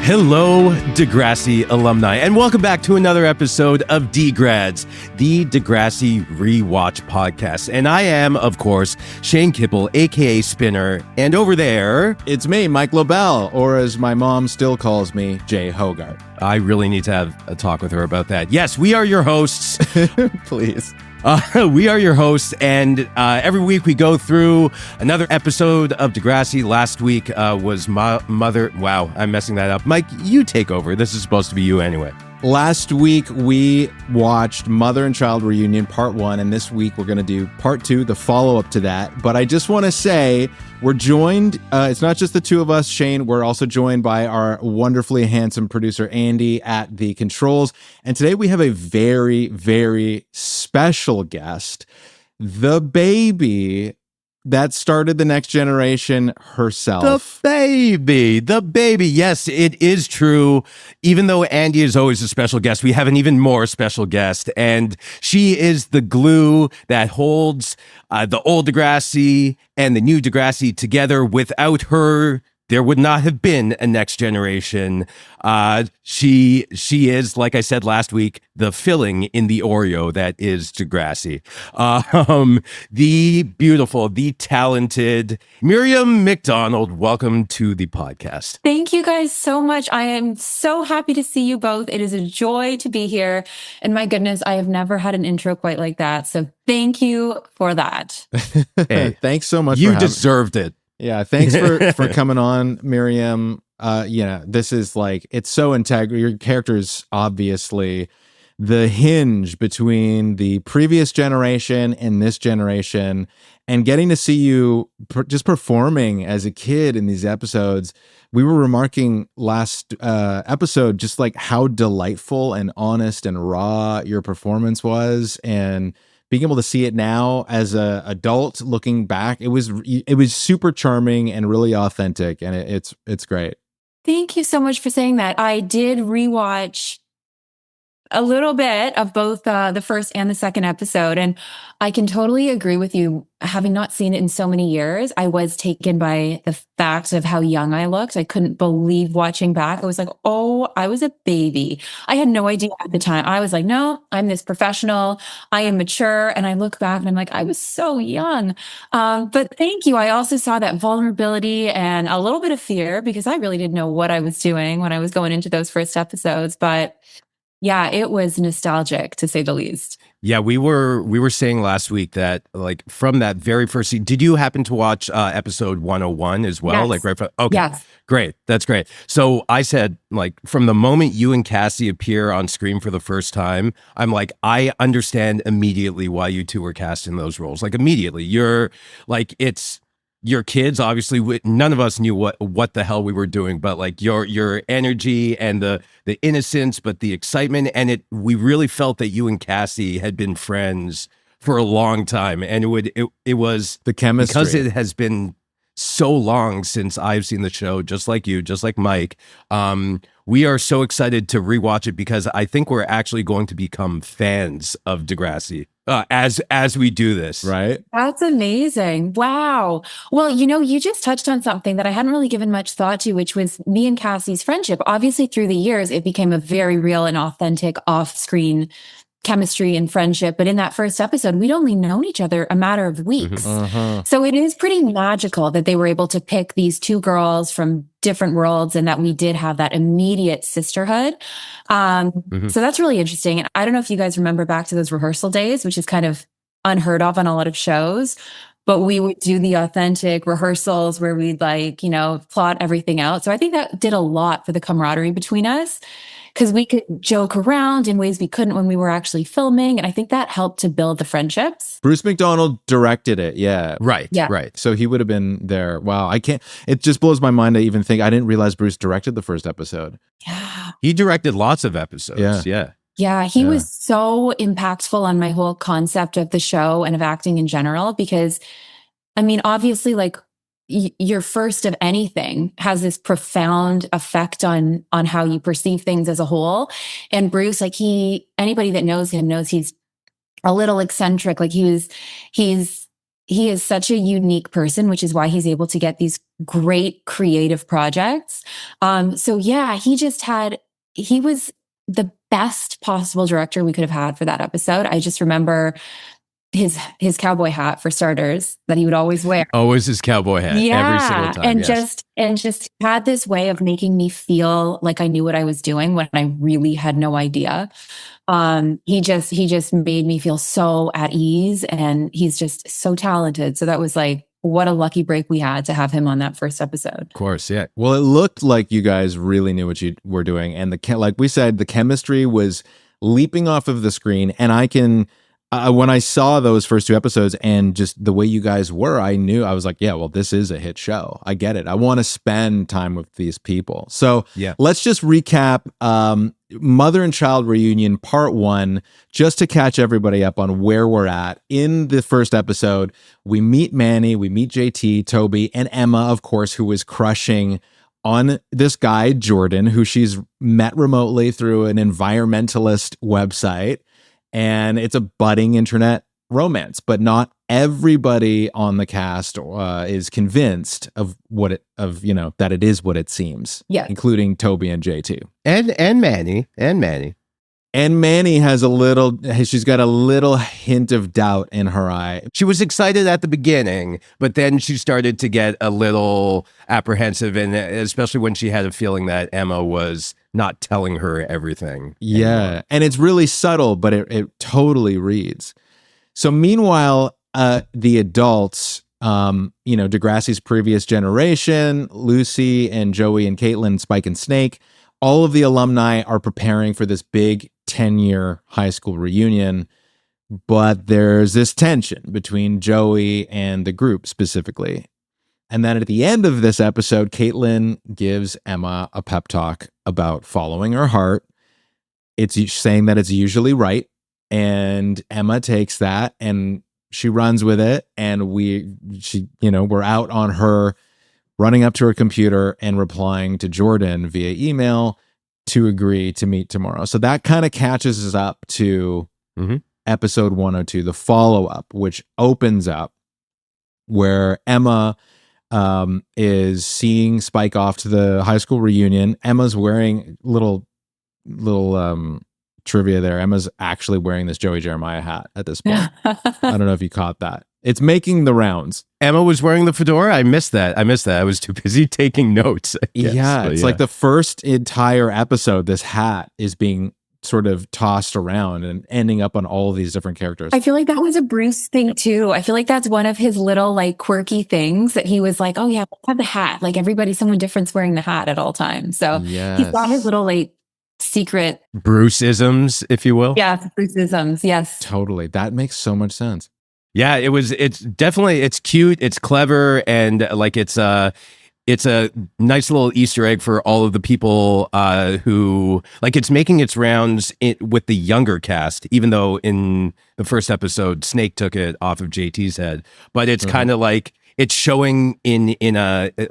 Hello, Degrassi alumni, and welcome back to another episode of Degrads, the Degrassi Rewatch Podcast. And I am, of course, Shane Kipple, aka Spinner, and over there... It's me, Mike LaBelle, or as my mom still calls me, Jay Hogarth. I really need to have a talk with her about that. Yes, we are your hosts. Please. We are your hosts, and every week we go through another episode of Degrassi. Last week was Mother... Wow, I'm messing that up. Mike, you take over. This is supposed to be you anyway. Last week, we watched Mother and Child Reunion Part 1, and this week we're going to do Part 2, the follow-up to that. But I just want to say, we're joined, it's not just the two of us, Shane, we're also joined by our wonderfully handsome producer, Andy, at the controls. And today we have a very, very special guest, the baby that started the next generation herself. The baby. Yes, it is true. Even though Andy is always a special guest, we have an even more special guest. And she is the glue that holds the old Degrassi and the new Degrassi together. Without her, there would not have been a next generation. She is, like I said last week, the filling in the Oreo that is Degrassi. The beautiful, the talented Miriam McDonald, welcome to the podcast. Thank you guys so much. I am so happy to see you both. It is a joy to be here. And my goodness, I have never had an intro quite like that. So thank you for that. Hey, thanks so much. You deserved it. Yeah, thanks for coming on, Miriam. This is like, it's so integral. Your character is obviously the hinge between the previous generation and this generation, and getting to see you just performing as a kid in these episodes. We were remarking last episode just like how delightful and honest and raw your performance was, and being able to see it now as an adult looking back, it was super charming and really authentic, and it's great. Thank you so much for saying that. I did rewatch a little bit of both the first and the second episode, and I can totally agree with you. Having not seen it in so many years, I was taken by the fact of how young I looked. I couldn't believe watching back. I was like, oh, I was a baby. I had no idea at the time. I was like, no, I'm this professional. I am mature. And I look back and I'm like, I was so young. But thank you. I also saw that vulnerability and a little bit of fear because I really didn't know what I was doing when I was going into those first episodes. But yeah, it was nostalgic to say the least. Yeah, we were saying last week that like from that very first scene, did you happen to watch episode 101 as well? Yes. Like right from, okay, yes. Great, that's great. So I said like from the moment you and Cassie appear on screen for the first time, I'm like, I understand immediately why you two were cast in those roles. Like immediately, you're like it's. Your kids, obviously, none of us knew what the hell we were doing, but like your energy and the innocence, but the excitement, and we really felt that you and Cassie had been friends for a long time, and it was the chemistry because it has been so long since I've seen the show, just like you, just like Mike. We are so excited to rewatch it because I think we're actually going to become fans of Degrassi. As we do this. Right. That's amazing. Wow. Well, you just touched on something that I hadn't really given much thought to, which was me and Cassie's friendship. Obviously, through the years, it became a very real and authentic off-screen chemistry and friendship. But in that first episode, we'd only known each other a matter of weeks. Uh-huh. So it is pretty magical that they were able to pick these two girls from different worlds and that we did have that immediate sisterhood. So that's really interesting. And I don't know if you guys remember back to those rehearsal days, which is kind of unheard of on a lot of shows, but we would do the authentic rehearsals where we'd plot everything out. So I think that did a lot for the camaraderie between us, because we could joke around in ways we couldn't when we were actually filming. And I think that helped to build the friendships. Bruce McDonald directed it. Yeah. Right. Yeah. Right. So he would have been there. Wow. It just blows my mind to even think. I didn't realize Bruce directed the first episode. Yeah. He directed lots of episodes. Yeah. Yeah, he was so impactful on my whole concept of the show and of acting in general, because, I mean, obviously, like, your first of anything has this profound effect on how you perceive things as a whole. And Bruce, like, anybody that knows him knows he's a little eccentric. Like, he's he is such a unique person, which is why he's able to get these great creative projects. So yeah, he was the best possible director we could have had for that episode. I just remember his cowboy hat, for starters, that he would always wear. Always his cowboy hat, every single time. And yes. just had this way of making me feel like I knew what I was doing when I really had no idea. He just made me feel so at ease, and he's just so talented. So that was like, what a lucky break we had to have him on that first episode. Of course, yeah. Well, it looked like you guys really knew what you were doing, and like we said, the chemistry was leaping off of the screen. And I can, when I saw those first 2 episodes and just the way you guys were, I was like, yeah, well, this is a hit show. I get it. I want to spend time with these people. So Yeah. let's just recap Mother and Child Reunion Part 1, just to catch everybody up on where we're at. In the first episode, we meet Manny, we meet JT, Toby, and Emma, of course, who is crushing on this guy, Jordan, who she's met remotely through an environmentalist website. And it's a budding internet romance, but not everybody on the cast is convinced of that it is what it seems. Yeah. Including Toby and JT. And Manny. And Manny she's got a little hint of doubt in her eye. She was excited at the beginning, but then she started to get a little apprehensive, and especially when she had a feeling that Emma was not telling her everything. Yeah. anymore. And it's really subtle, but it totally reads. So meanwhile, the adults, Degrassi's previous generation, Lucy and Joey and Caitlin, Spike and Snake, all of the alumni are preparing for this big 10-year high school reunion. But there's this tension between Joey and the group specifically. And then at the end of this episode, Caitlin gives Emma a pep talk about following her heart. It's saying that it's usually right. And Emma takes that and she runs with it. And we're out on her running up to her computer and replying to Jordan via email to agree to meet tomorrow. So that kind of catches us up to episode 102, the follow-up, which opens up where Emma is seeing Spike off to the high school reunion. Emma's wearing little trivia there. Emma's actually wearing this Joey Jeremiah hat at this point. I don't know if you caught that. It's making the rounds. Emma was wearing the fedora. I missed that. I was too busy taking notes. I guess, It's like the first entire episode, this hat is being sort of tossed around and ending up on all of these different characters. I feel like that was a Bruce thing too. I feel like that's one of his little like quirky things that he was like, oh yeah, let's have the hat. Like someone different's wearing the hat at all times. So Yes. he's got his little like secret. Bruce-isms, if you will. Yeah, Bruce-isms. Yes. Totally. That makes so much sense. Yeah, it's definitely, it's cute, it's clever, and like it's a nice little Easter egg for all of the people who, like, it's making its rounds with the younger cast, even though in the first episode Snake took it off of JT's head. But it's kind of like it's showing in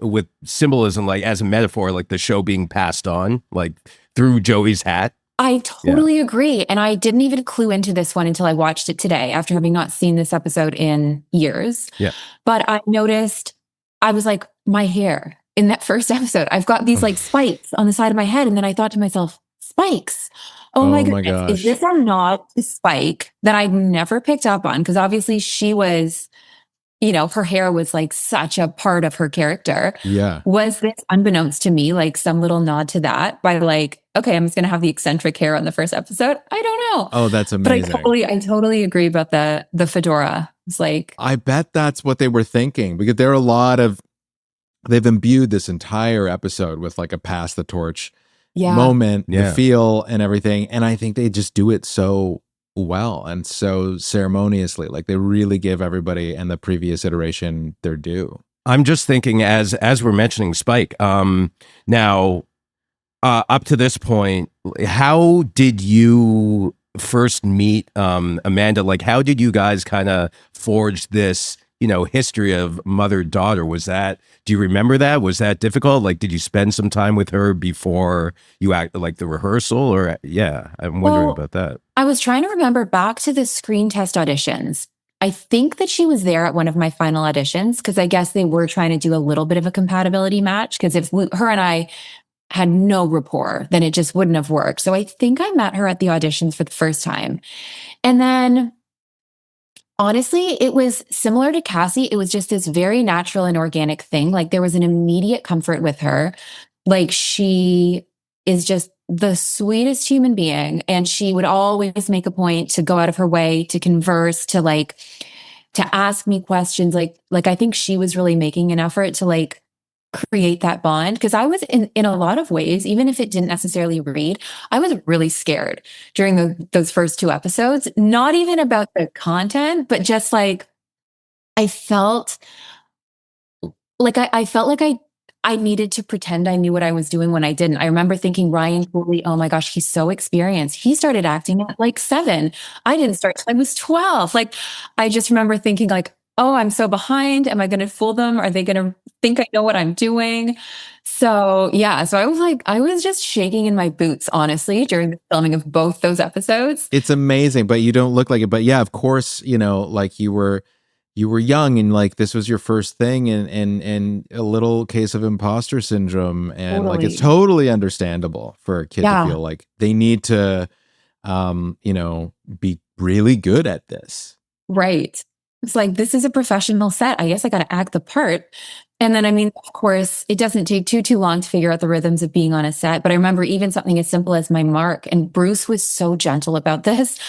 with symbolism, like as a metaphor, like the show being passed on, like through Joey's hat. I totally agree. And I didn't even clue into this one until I watched it today after having not seen this episode in years. Yeah. But I noticed, I was like, my hair in that first episode, I've got these like spikes on the side of my head. And then I thought to myself, spikes. Oh my goodness. gosh. Is this a nod to Spike that I never picked up on? Because obviously she was, her hair was like such a part of her character. Yeah. Was this, unbeknownst to me, like some little nod to that by like, okay, I'm just going to have the eccentric hair on the first episode? I don't know. Oh, that's But amazing. I totally agree about the fedora. It's like, I bet that's what they were thinking, because there are they've imbued this entire episode with like a pass the torch moment, the feel and everything. And I think they just do it so well and so ceremoniously. Like they really give everybody and the previous iteration their due. I'm just thinking as we're mentioning Spike, now up to this point, how did you first meet Amanda? Like, how did you guys kind of forge this, history of mother-daughter? Do you remember that? Was that difficult? Like, did you spend some time with her before you act like the rehearsal? Or I'm wondering about that. I was trying to remember back to the screen test auditions. I think that she was there at one of my final auditions because I guess they were trying to do a little bit of a compatibility match. Because if her and I had no rapport, then it just wouldn't have worked. So I think I met her at the auditions for the first time. And then honestly, it was similar to Cassie. It was just this very natural and organic thing. Like there was an immediate comfort with her. Like she is just the sweetest human being. And she would always make a point to go out of her way to converse, to ask me questions. Like I think she was really making an effort to like create that bond. Because I was in a lot of ways, even if it didn't necessarily read, I was really scared during those first 2 episodes, not even about the content, but just like I felt I felt like I needed to pretend I knew what I was doing when I didn't. I remember thinking Ryan Cooley, oh my gosh, he's so experienced. He started acting at like 7. I didn't start till I was 12. Like, I just remember thinking like, oh, I'm so behind. Am I going to fool them? Are they going to think I know what I'm doing? So yeah, so I was just shaking in my boots, honestly, during the filming of both those episodes. It's amazing, but you don't look like it. But yeah, of course, like you were young and like this was your first thing and a little case of imposter syndrome. And like it's totally understandable for a kid to feel like they need to be really good at this. Right. It's like, this is a professional set. I guess I got to act the part. And then, I mean, of course, it doesn't take too long to figure out the rhythms of being on a set. But I remember even something as simple as my mark. And Bruce was so gentle about this,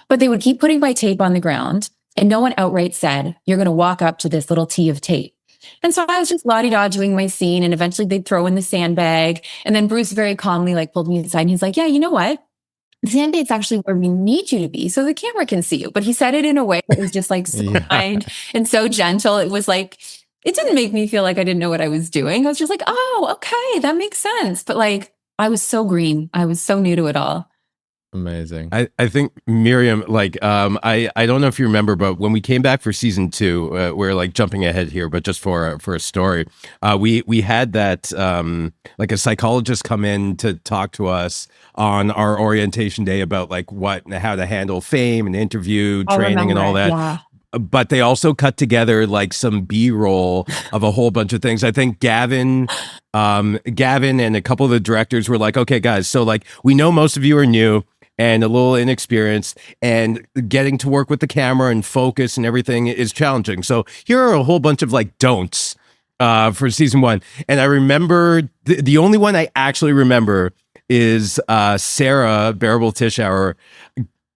but they would keep putting my tape on the ground. And no one outright said, you're going to walk up to this little T of tape. And so I was just la-di-da doing my scene. And eventually they'd throw in the sandbag. And then Bruce very calmly like pulled me aside. And he's like, yeah, you know what? The sandbag's actually where we need you to be so the camera can see you. But he said it in a way that was just like so kind and so gentle. It was like, it didn't make me feel like I didn't know what I was doing. I was just like, oh, okay, that makes sense. But like, I was so green. I was so new to it all. Amazing. I think Miriam, like, I don't know if you remember, but when we came back for season 2, we're like jumping ahead here, but just for a story, we had that like a psychologist come in to talk to us on our orientation day about like how to handle fame and interview training and all that. Yeah. But they also cut together like some B-roll of a whole bunch of things. I think Gavin and a couple of the directors were like, okay, guys, so like we know most of you are new and a little inexperienced, and getting to work with the camera and focus and everything is challenging. So here are a whole bunch of like don'ts for season 1. And I remember the only one I actually remember is Sarah Bearable Tishauer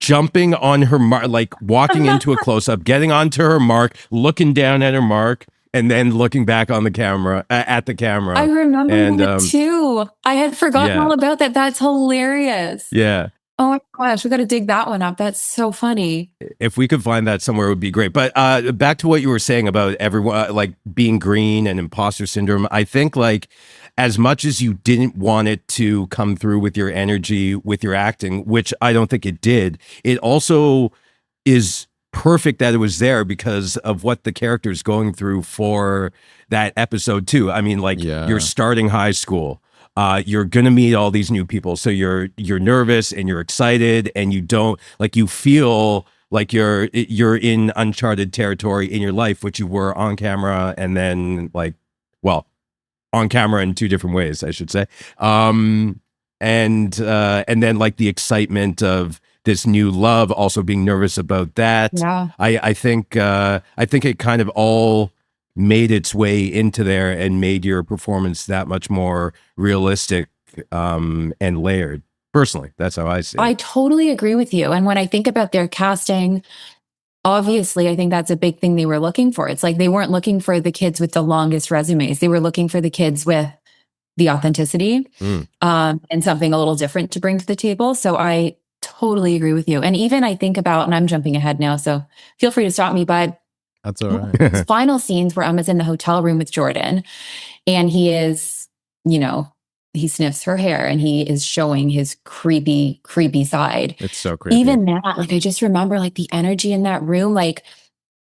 jumping on her mark, like walking into a close-up, getting onto her mark, looking down at her mark, and then looking back on the camera, at the camera. I remember that too. I had forgotten all about that. That's hilarious. Yeah. Oh my gosh, we got to dig that one up. That's so funny. If we could find that somewhere, it would be great. But back to what you were saying about everyone, like being green and imposter syndrome. I think like as much as you didn't want it to come through with your energy, with your acting, which I don't think it did, it also is perfect that it was there because of what the character's going through for that episode too. I mean, like you're starting high school. You're gonna meet all these new people, so you're nervous and you're excited, and you feel like you're in uncharted territory in your life, which you were on camera, and then on camera in 2 different ways, I should say. And then like the excitement of this new love, also being nervous about that. Yeah. I think it kind of all made its way into there and made your performance that much more realistic and layered. Personally, that's how I see it. I totally agree with you. And when I think about their casting, obviously, I think that's a big thing they were looking for. It's like they weren't looking for the kids with the longest resumes. They were looking for the kids with the authenticity and something a little different to bring to the table. So I totally agree with you. And even I think about, and I'm jumping ahead now, so feel free to stop me, but that's all right. His final scenes where Emma's in the hotel room with Jordan and he is, he sniffs her hair and he is showing his creepy side. It's so creepy. Even that, like, I just remember like the energy in that room. Like,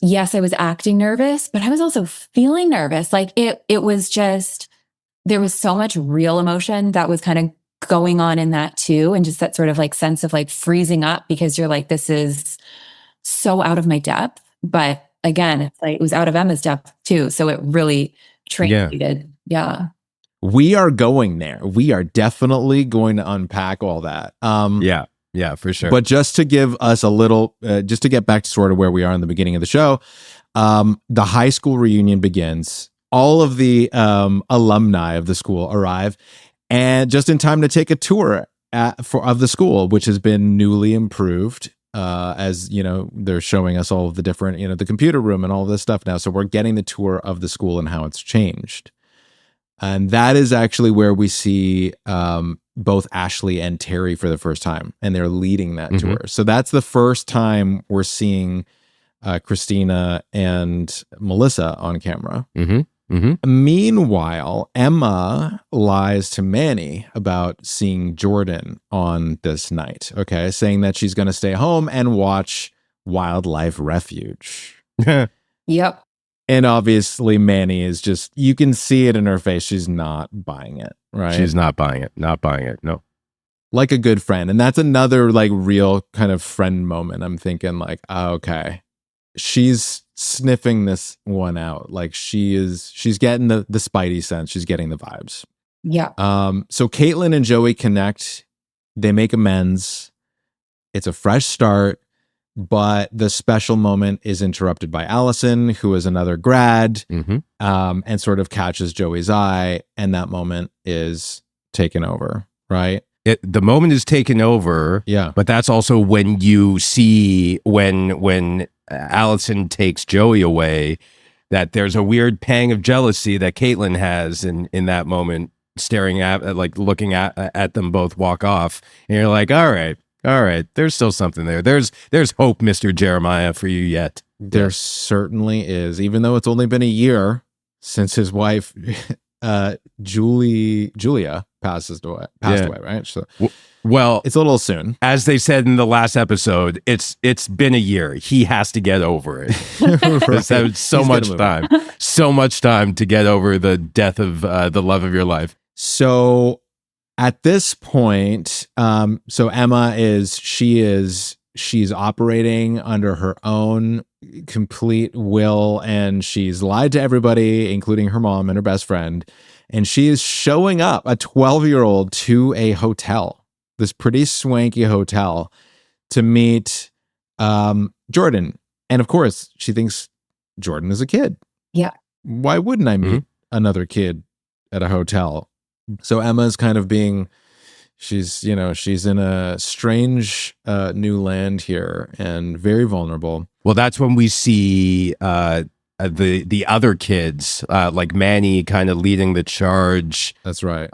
yes, I was acting nervous, but I was also feeling nervous. Like it was just, there was so much real emotion that was kind of going on in that too. And just that sort of like sense of like freezing up because you're like, this is so out of my depth But again, it's like it was out of Emma's depth too. So it really translated. Yeah. We are going there. We are definitely going to unpack all that. Yeah, for sure. But just to give us a little, just to get back to sort of where we are in the beginning of the show, the high school reunion begins. All of the alumni of the school arrive, and just in time to take a tour of the school, which has been newly improved. As you know, they're showing us all of the different, the computer room and all of this stuff now. So we're getting the tour of the school and how it's changed. And that is actually where we see both Ashley and Terry for the first time, and they're leading that tour. So that's the first time we're seeing Christina and Melissa on camera. Meanwhile, Emma lies to Manny about seeing Jordan on this night, okay, saying that she's going to stay home and watch Wildlife Refuge. Yep. And obviously, Manny is just, you can see it in her face. She's not buying it, right? She's not buying it. Not buying it. No. Like a good friend. And that's another like real kind of friend moment. I'm thinking like, oh, okay, she's sniffing this one out. Like she's getting the spidey sense. She's getting the vibes. Yeah. So Caitlin and Joey connect. They make amends. It's a fresh start. But the special moment is interrupted by Allison, who is another grad, and sort of catches Joey's eye. And that moment is taken over, right? The moment is taken over. Yeah. But that's also when you see when Allison takes Joey away, that there's a weird pang of jealousy that Caitlin has in that moment, staring at, like looking at them both walk off. And you're like, all right, there's still something there. There's hope, Mr. Jeremiah, for you yet. There certainly is, even though it's only been a year since his wife, Julia, passed away, right? So, well, it's a little soon. As they said in the last episode, it's been a year. He has to get over it. Right. So much time to get over the death of the love of your life. So at this point, so Emma she's operating under her own complete will, and she's lied to everybody, including her mom and her best friend. And she is showing up, a 12-year-old, to a hotel, this pretty swanky hotel, to meet Jordan. And of course, she thinks Jordan is a kid. Yeah. Why wouldn't I meet another kid at a hotel? So Emma's kind of she's in a strange new land here and very vulnerable. Well, that's when we see the other kids, like Manny kind of leading the charge. That's right.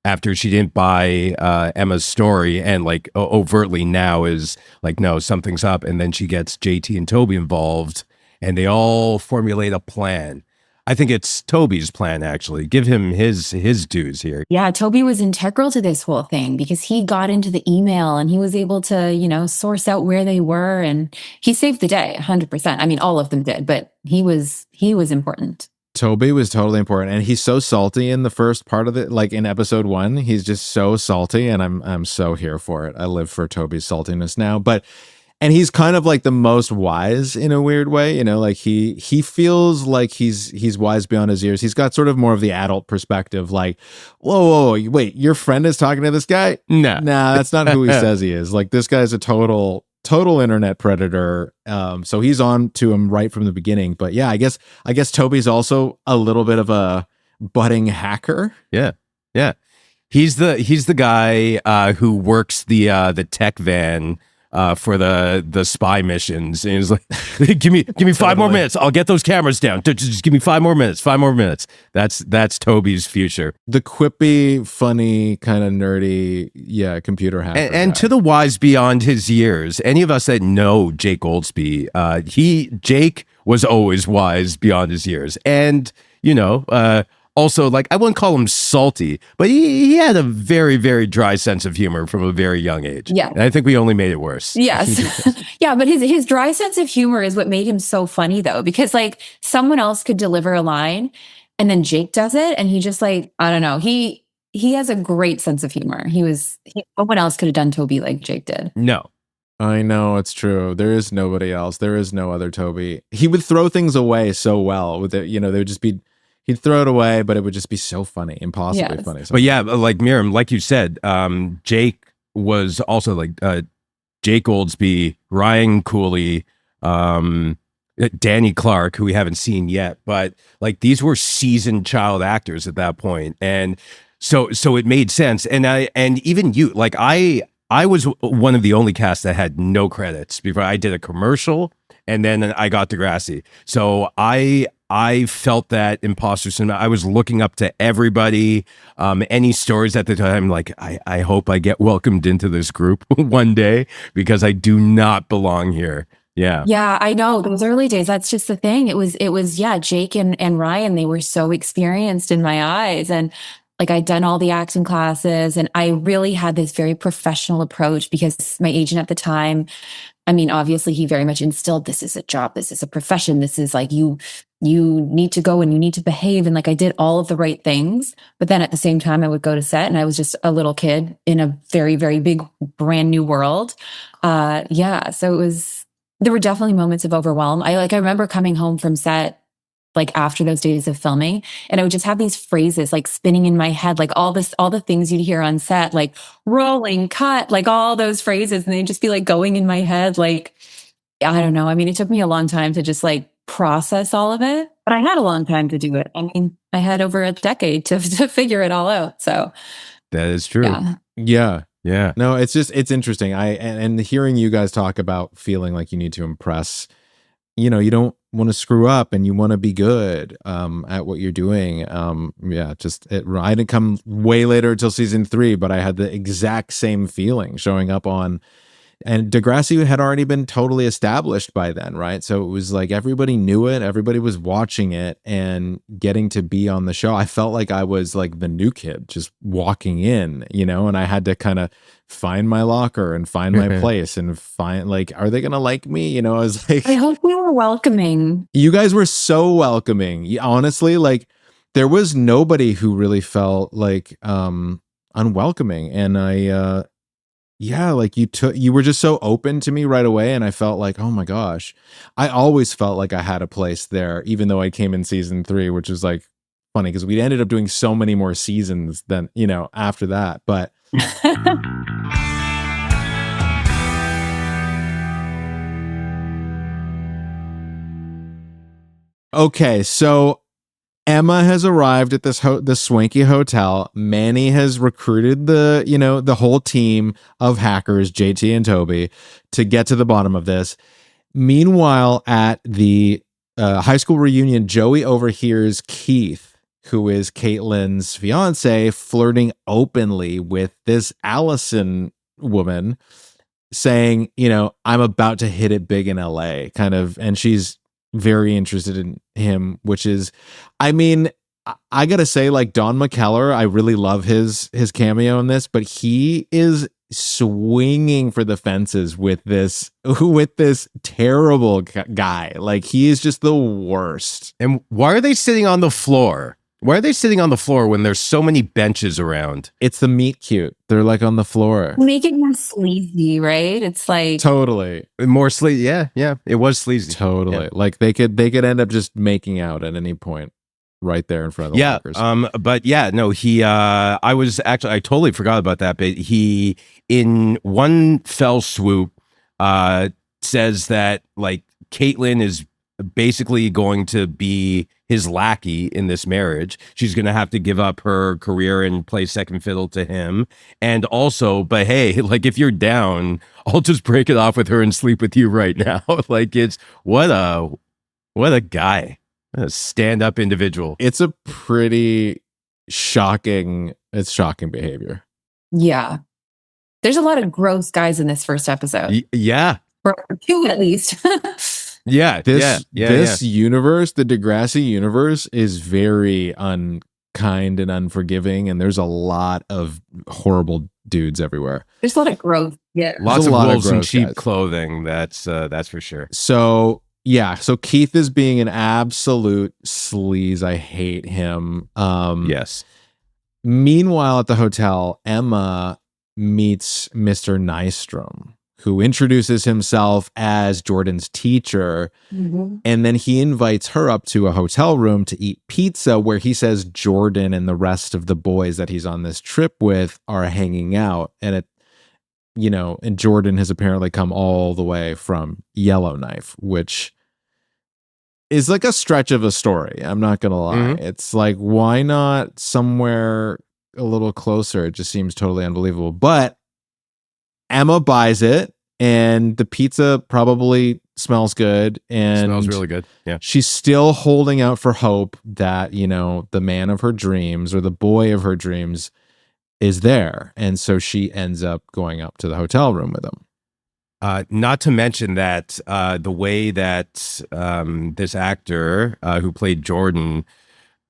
After she didn't buy Emma's story and like overtly now is like, no, something's up. And then she gets JT and Toby involved and they all formulate a plan. I think it's Toby's plan, actually. Give him his dues here. Yeah, Toby was integral to this whole thing because he got into the email and he was able to, source out where they were, and he saved the day 100%. I mean, all of them did, but he was important. Toby was totally important, and he's so salty in the first part of it. Like in episode 1, he's just so salty, and I'm so here for it. I live for Toby's saltiness now, and he's kind of like the most wise in a weird way, like he feels like he's wise beyond his years. He's got sort of more of the adult perspective, like, whoa, wait, your friend is talking to this guy? Nah, that's not who he says he is. Like, this guy's a total internet predator. So he's on to him right from the beginning. But yeah, I guess Toby's also a little bit of a budding hacker. Yeah. He's the guy who works the tech van for the spy missions, and he's like, give me 5 more minutes, I'll get those cameras down. Just give me 5 more minutes. That's Toby's future. The quippy, funny, kind of nerdy, computer hacker. And to the wise beyond his years, any of us that know Jake Goldsby, Jake was always wise beyond his years, and also, like, I wouldn't call him salty, but he had a very, very dry sense of humor from a very young age. Yeah. And I think we only made it worse. Yes. Yeah, but his dry sense of humor is what made him so funny, though, because, like, someone else could deliver a line, and then Jake does it, and he just, like, I don't know. He has a great sense of humor. No one else could have done Toby like Jake did. No. I know, it's true. There is nobody else. There is no other Toby. He would throw things away so well with it. They would just be, he'd throw it away, but it would just be so funny, impossibly Yes. funny. But yeah, like Miriam, like you said, Jake was also like Jake Goldsby, Ryan Cooley, Danny Clark, who we haven't seen yet, but like these were seasoned child actors at that point, and so it made sense. And even you, like I was one of the only casts that had no credits before I did a commercial, and then I got Degrassi. So I felt that imposter syndrome. I was looking up to everybody. Any stories at the time, like I hope I get welcomed into this group one day because I do not belong here. Yeah. Yeah, I know. Those early days, that's just the thing. Yeah, Jake and Ryan, they were so experienced in my eyes. And like I'd done all the acting classes and I really had this very professional approach because my agent at the time, I mean, obviously he very much instilled this is a job, this is a profession, this is like you need to go and you need to behave. And like I did all of the right things. But then at the same time, I would go to set and I was just a little kid in a very, very big, brand new world. Yeah. So there were definitely moments of overwhelm. I remember coming home from set like after those days of filming and I would just have these phrases like spinning in my head, like all the things you'd hear on set, like rolling, cut, like all those phrases. And they'd just be like going in my head. Like, I don't know. I mean, it took me a long time to just like process all of it, but I had a long time to do it. I mean, I had over a decade to figure it all out. So That is true. Yeah. Yeah. No, it's interesting. And hearing you guys talk about feeling like you need to impress, you don't want to screw up and you want to be good at what you're doing. I didn't come way later until season 3, but I had the exact same feeling showing up on. And Degrassi had already been totally established by then, right? So it was like everybody knew it, everybody was watching it, and getting to be on the show. I felt like I was like the new kid just walking in, and I had to kind of find my locker and find my place and find like, are they gonna like me? I was like, I hope we were welcoming. You guys were so welcoming. Honestly, like there was nobody who really felt like unwelcoming, and like you were just so open to me right away. And I felt like, oh my gosh, I always felt like I had a place there, even though I came in season 3, which is like funny because we ended up doing so many more seasons than, after that. But okay, so Emma has arrived at this swanky hotel. Manny has recruited the whole team of hackers, JT and Toby, to get to the bottom of this. Meanwhile, at the high school reunion, Joey overhears Keith, who is Caitlin's fiance, flirting openly with this Allison woman, saying, I'm about to hit it big in LA, kind of, and she's very interested in him, which is, I mean, I gotta say, like Don McKellar, I really love his cameo in this, but he is swinging for the fences with this terrible guy. Like he is just the worst. And why are they sitting on the floor? Why are they sitting on the floor when there's so many benches around? It's the meet cute. They're like on the floor. Make it more sleazy, right? It's like totally more sleazy. Yeah. It was sleazy. Totally. Yeah. Like they could end up just making out at any point right there in front of the lockers. But yeah, no, I totally forgot about that, but he in one fell swoop says that like Caitlin is basically going to be his lackey in this marriage. She's going to have to give up her career and play second fiddle to him. And also, but hey, like if you're down, I'll just break it off with her and sleep with you right now. Like it's what a guy, a stand-up individual. It's a pretty shocking behavior. Yeah. There's a lot of gross guys in this first episode. Yeah. Or 2 at least. Yeah, this universe, the Degrassi universe, is very unkind and unforgiving, and there's a lot of horrible dudes everywhere. There's a lot of growth. Yeah, lots of wolves in cheap clothing. That's for sure. So Keith is being an absolute sleaze. I hate him. Yes. Meanwhile, at the hotel, Emma meets Mr. Nystrom, who introduces himself as Jordan's teacher. Mhm. And then he invites her up to a hotel room to eat pizza, where he says Jordan and the rest of the boys that he's on this trip with are hanging out. And and Jordan has apparently come all the way from Yellowknife, which is like a stretch of a story. I'm not going to lie. Mhm. It's like, why not somewhere a little closer? It just seems totally unbelievable. But Emma buys it, and the pizza probably smells good. And Smells really good. Yeah. she's still holding out for hope that, the man of her dreams or the boy of her dreams is there. And so she ends up going up to the hotel room with him. Not to mention that the way that this actor who played Jordan,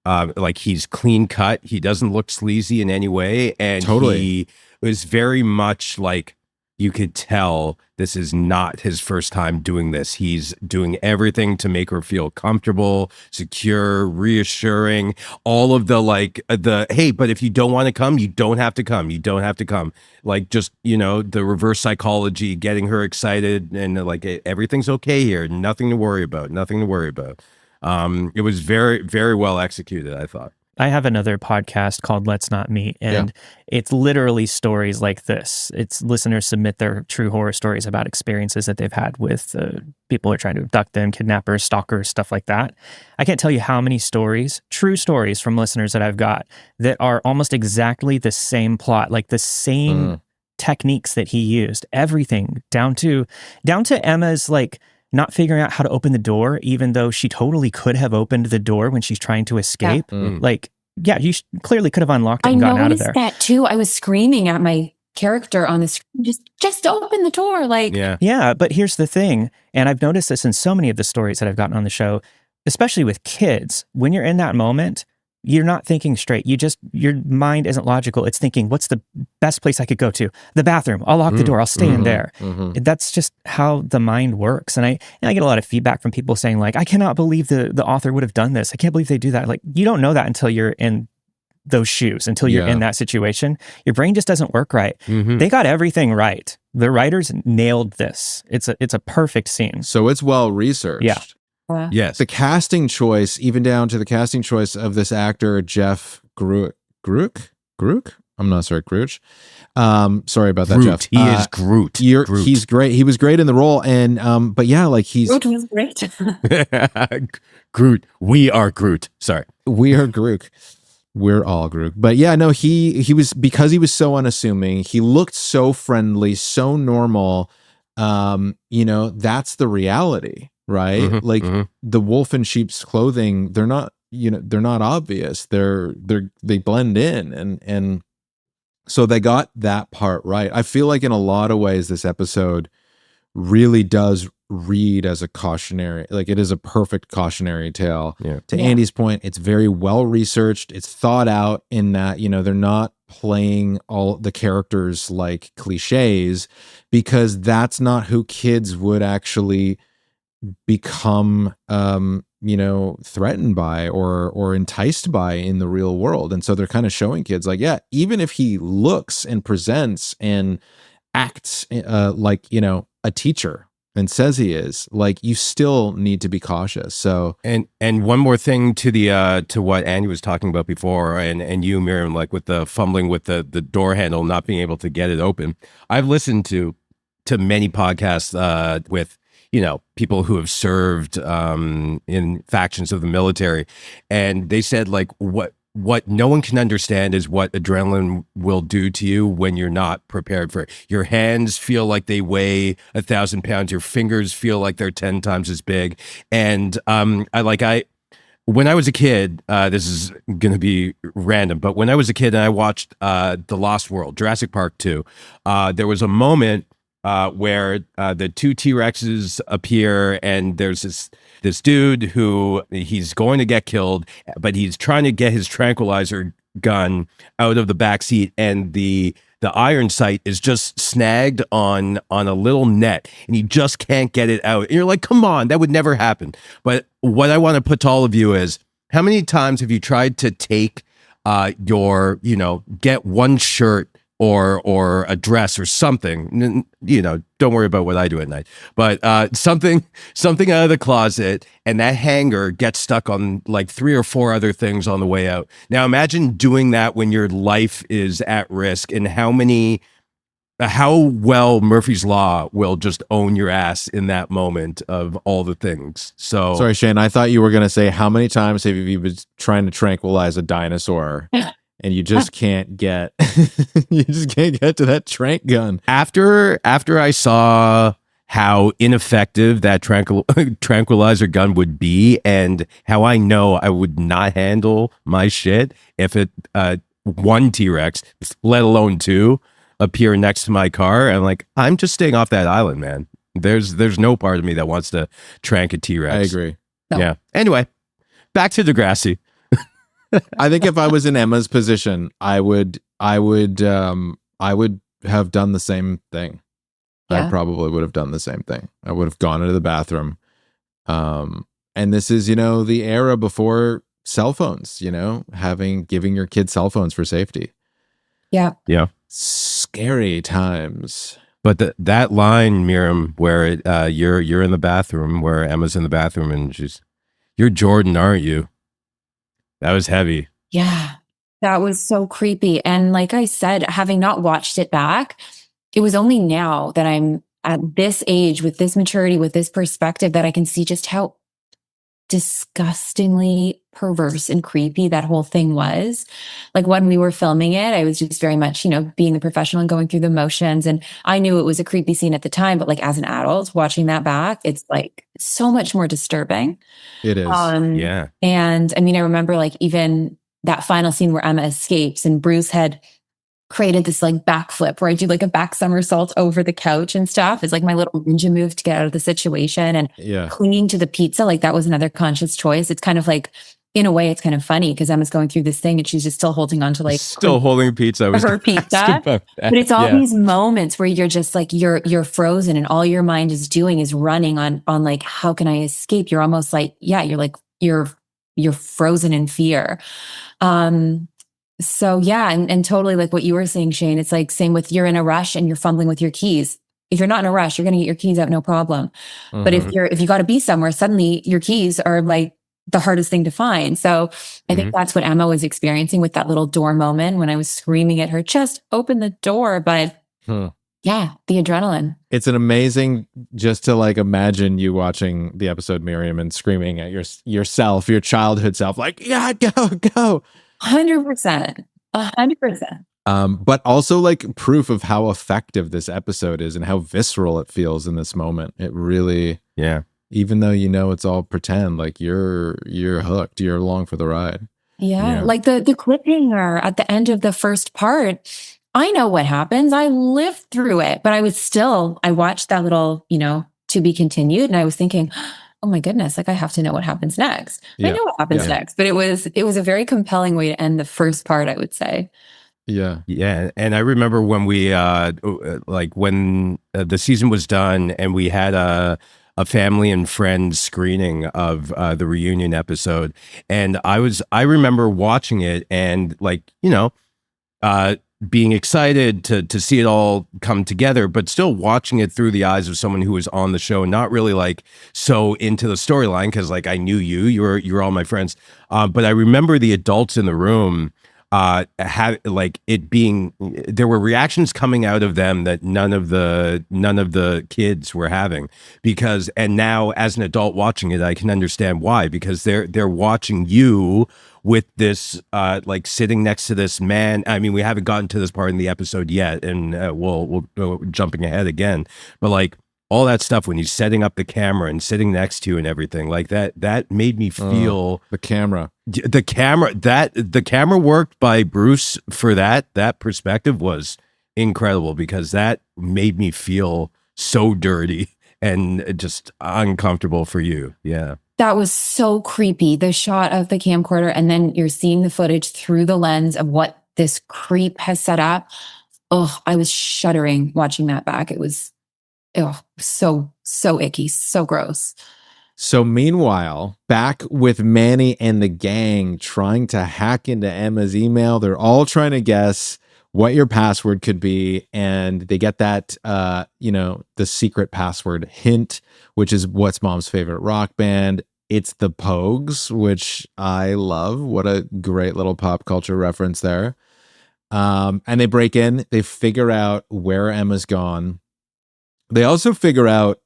like he's clean cut, he doesn't look sleazy in any way, and Totally. he was very much like you could tell this is not his first time doing this. He's doing everything to make her feel comfortable, secure, reassuring. All of the hey, but if you don't want to come, you don't have to come. You don't have to come. Like just, the reverse psychology, getting her excited and like everything's okay here. Nothing to worry about. Nothing to worry about. It was very, very well executed, I thought. I have another podcast called Let's Not Meet, and it's literally stories like this. It's listeners submit their true horror stories about experiences that they've had with people who are trying to abduct them, kidnappers, stalkers, stuff like that. I can't tell you how many stories, true stories from listeners that I've got that are almost exactly the same plot, like the same techniques that he used, everything down to Emma's like not figuring out how to open the door, even though she totally could have opened the door when she's trying to escape. Like, yeah, you clearly could have unlocked it and gotten out of there. I noticed that too. I was screaming at my character on the screen, just open the door. Like, yeah, but here's the thing, and I've noticed this in so many of the stories that I've gotten on the show, especially with kids. When you're in that moment, you're not thinking straight. Your mind isn't logical. It's thinking, what's the best place I could go to? The bathroom. I'll lock the door. I'll stay in there. That's just how the mind works. And I get a lot of feedback from people saying like, I cannot believe the author would have done this. I can't believe they do that. Like, you don't know that until you're in those shoes, until you're in that situation. Your brain just doesn't work right. They got everything right. The writers nailed this. It's a perfect scene. So it's well researched. Yeah. Yes. The casting choice, even down to the casting choice of this actor, Jeff Gruch? I'm not sorry, Gruch. Sorry about that, Groot. Jeff. He is Groot. Groot. He's great. He was great in the role. And, but yeah, like Groot was great. Groot. We are Groot. Sorry. We are Groot. We're all Groot. But yeah, no, he was, because he was so unassuming, he looked so friendly, so normal. That's the reality. Right? The wolf in sheep's clothing, they're not obvious. They blend in and so they got that part right. I feel like in a lot of ways this episode really does read as a cautionary, like it is a perfect cautionary tale. To Andy's point, it's very well researched, it's thought out in that, they're not playing all the characters like cliches, because that's not who kids would actually become threatened by or enticed by in the real world. And so they're kind of showing kids like, yeah, even if he looks and presents and acts like a teacher and says he is, like, you still need to be cautious. So and one more thing to the to what Andy was talking about before, and you, Miriam, like with the fumbling with the door handle, not being able to get it open. I've listened to many podcasts with people who have served in factions of the military, and they said like what no one can understand is what adrenaline will do to you when you're not prepared for it. Your hands feel like they weigh 1,000 pounds. Your fingers feel like they're 10 times as big. And when I was a kid, this is going to be random, but when I was a kid and I watched The Lost World, Jurassic Park 2, there was a moment where the two T-Rexes appear, and there's this dude who he's going to get killed, but he's trying to get his tranquilizer gun out of the back seat, and the iron sight is just snagged on a little net, and he just can't get it out. And you're like, come on, that would never happen. But what I want to put to all of you is, how many times have you tried to take get one shirt or a dress or something. You know, don't worry about what I do at night. But something out of the closet, and that hanger gets stuck on like 3 or 4 other things on the way out. Now imagine doing that when your life is at risk, and how well Murphy's Law will just own your ass in that moment of all the things. So Sorry, Shane. I thought you were going to say, how many times have you been trying to tranquilize a dinosaur and you just can't get you just can't get to that trank gun? after I saw how ineffective that tranquilizer gun would be, and how I know I would not handle my shit if it one T-Rex, let alone 2, appear next to my car, I'm like, I'm just staying off that island, man. There's no part of me that wants to trank a T-Rex. I agree. No. Yeah. Anyway, back to Degrassi. I think if I was in Emma's position, I would have done the same thing. Yeah. I probably would have done the same thing. I would have gone into the bathroom. And this is, the era before cell phones, giving your kids cell phones for safety. Yeah. Yeah. Scary times. But that line, Miriam, where you're in the bathroom, where Emma's in the bathroom, and you're Jordan, aren't you? That was heavy. Yeah. That was so creepy. And like I said, having not watched it back, it was only now that I'm at this age, with this maturity, with this perspective, that I can see just how disgustingly perverse and creepy that whole thing was. Like when we were filming it, I was just very much, being the professional and going through the motions. And I knew it was a creepy scene at the time, but like as an adult watching that back, it's like so much more disturbing. It is. Yeah. And I mean, I remember like even that final scene where Emma escapes and Bruce had created this like backflip where I do like a back somersault over the couch and stuff. It's like my little ninja move to get out of the situation, and clinging to the pizza. Like that was another conscious choice. It's kind of like, in a way, it's kind of funny because Emma's going through this thing and she's just still holding on to like holding pizza. Her pizza. But it's all these moments where you're just like, you're frozen, and all your mind is doing is running on like, how can I escape? You're almost like, you're frozen in fear. So yeah, and totally like what you were saying, Shane, it's like same with, you're in a rush and you're fumbling with your keys. If you're not in a rush, you're going to get your keys out, no problem. Mm-hmm. But if you got to be somewhere, suddenly your keys are like the hardest thing to find. So I think that's what Emma was experiencing with that little door moment when I was screaming at her, just open the door. But yeah, the adrenaline. It's an amazing, just to like imagine you watching the episode, Miriam, and screaming at yourself, your childhood self, like, yeah, go. 100%. 100%. But also like proof of how effective this episode is and how visceral it feels in this moment. It really, even though it's all pretend, like you're hooked, you're along for the ride. Yeah. Like the cliffhanger at the end of the first part, I know what happens. I lived through it, but I watched that little, to be continued, and I was thinking, oh my goodness, like I have to know what happens next. I know what happens next, but it was a very compelling way to end the first part, I would say. Yeah. And I remember when we, when the season was done and we had a family and friends screening of the reunion episode. And I remember watching it and being excited to see it all come together, but still watching it through the eyes of someone who was on the show, not really like so into the storyline, because like I knew you were all my friends. But I remember the adults in the room had like it being, there were reactions coming out of them that none of the kids were having, because, and now as an adult watching it, I can understand why, because they're watching you with this like sitting next to this man. I mean, we haven't gotten to this part in the episode yet, and we'll jumping ahead again, but like all that stuff when he's setting up the camera and sitting next to you and everything like that made me feel the camera worked by Bruce for that perspective was incredible, because that made me feel so dirty and just uncomfortable for you. Yeah. That was so creepy. The shot of the camcorder, and then you're seeing the footage through the lens of what this creep has set up. Oh, I was shuddering watching that back. It was so icky, so gross. So meanwhile, back with Manny and the gang trying to hack into Emma's email, they're all trying to guess what your password could be, and they get that the secret password hint, which is what's mom's favorite rock band. It's the Pogues, which I love. What a great little pop culture reference there. And they break in, they figure out where Emma's gone. They also figure out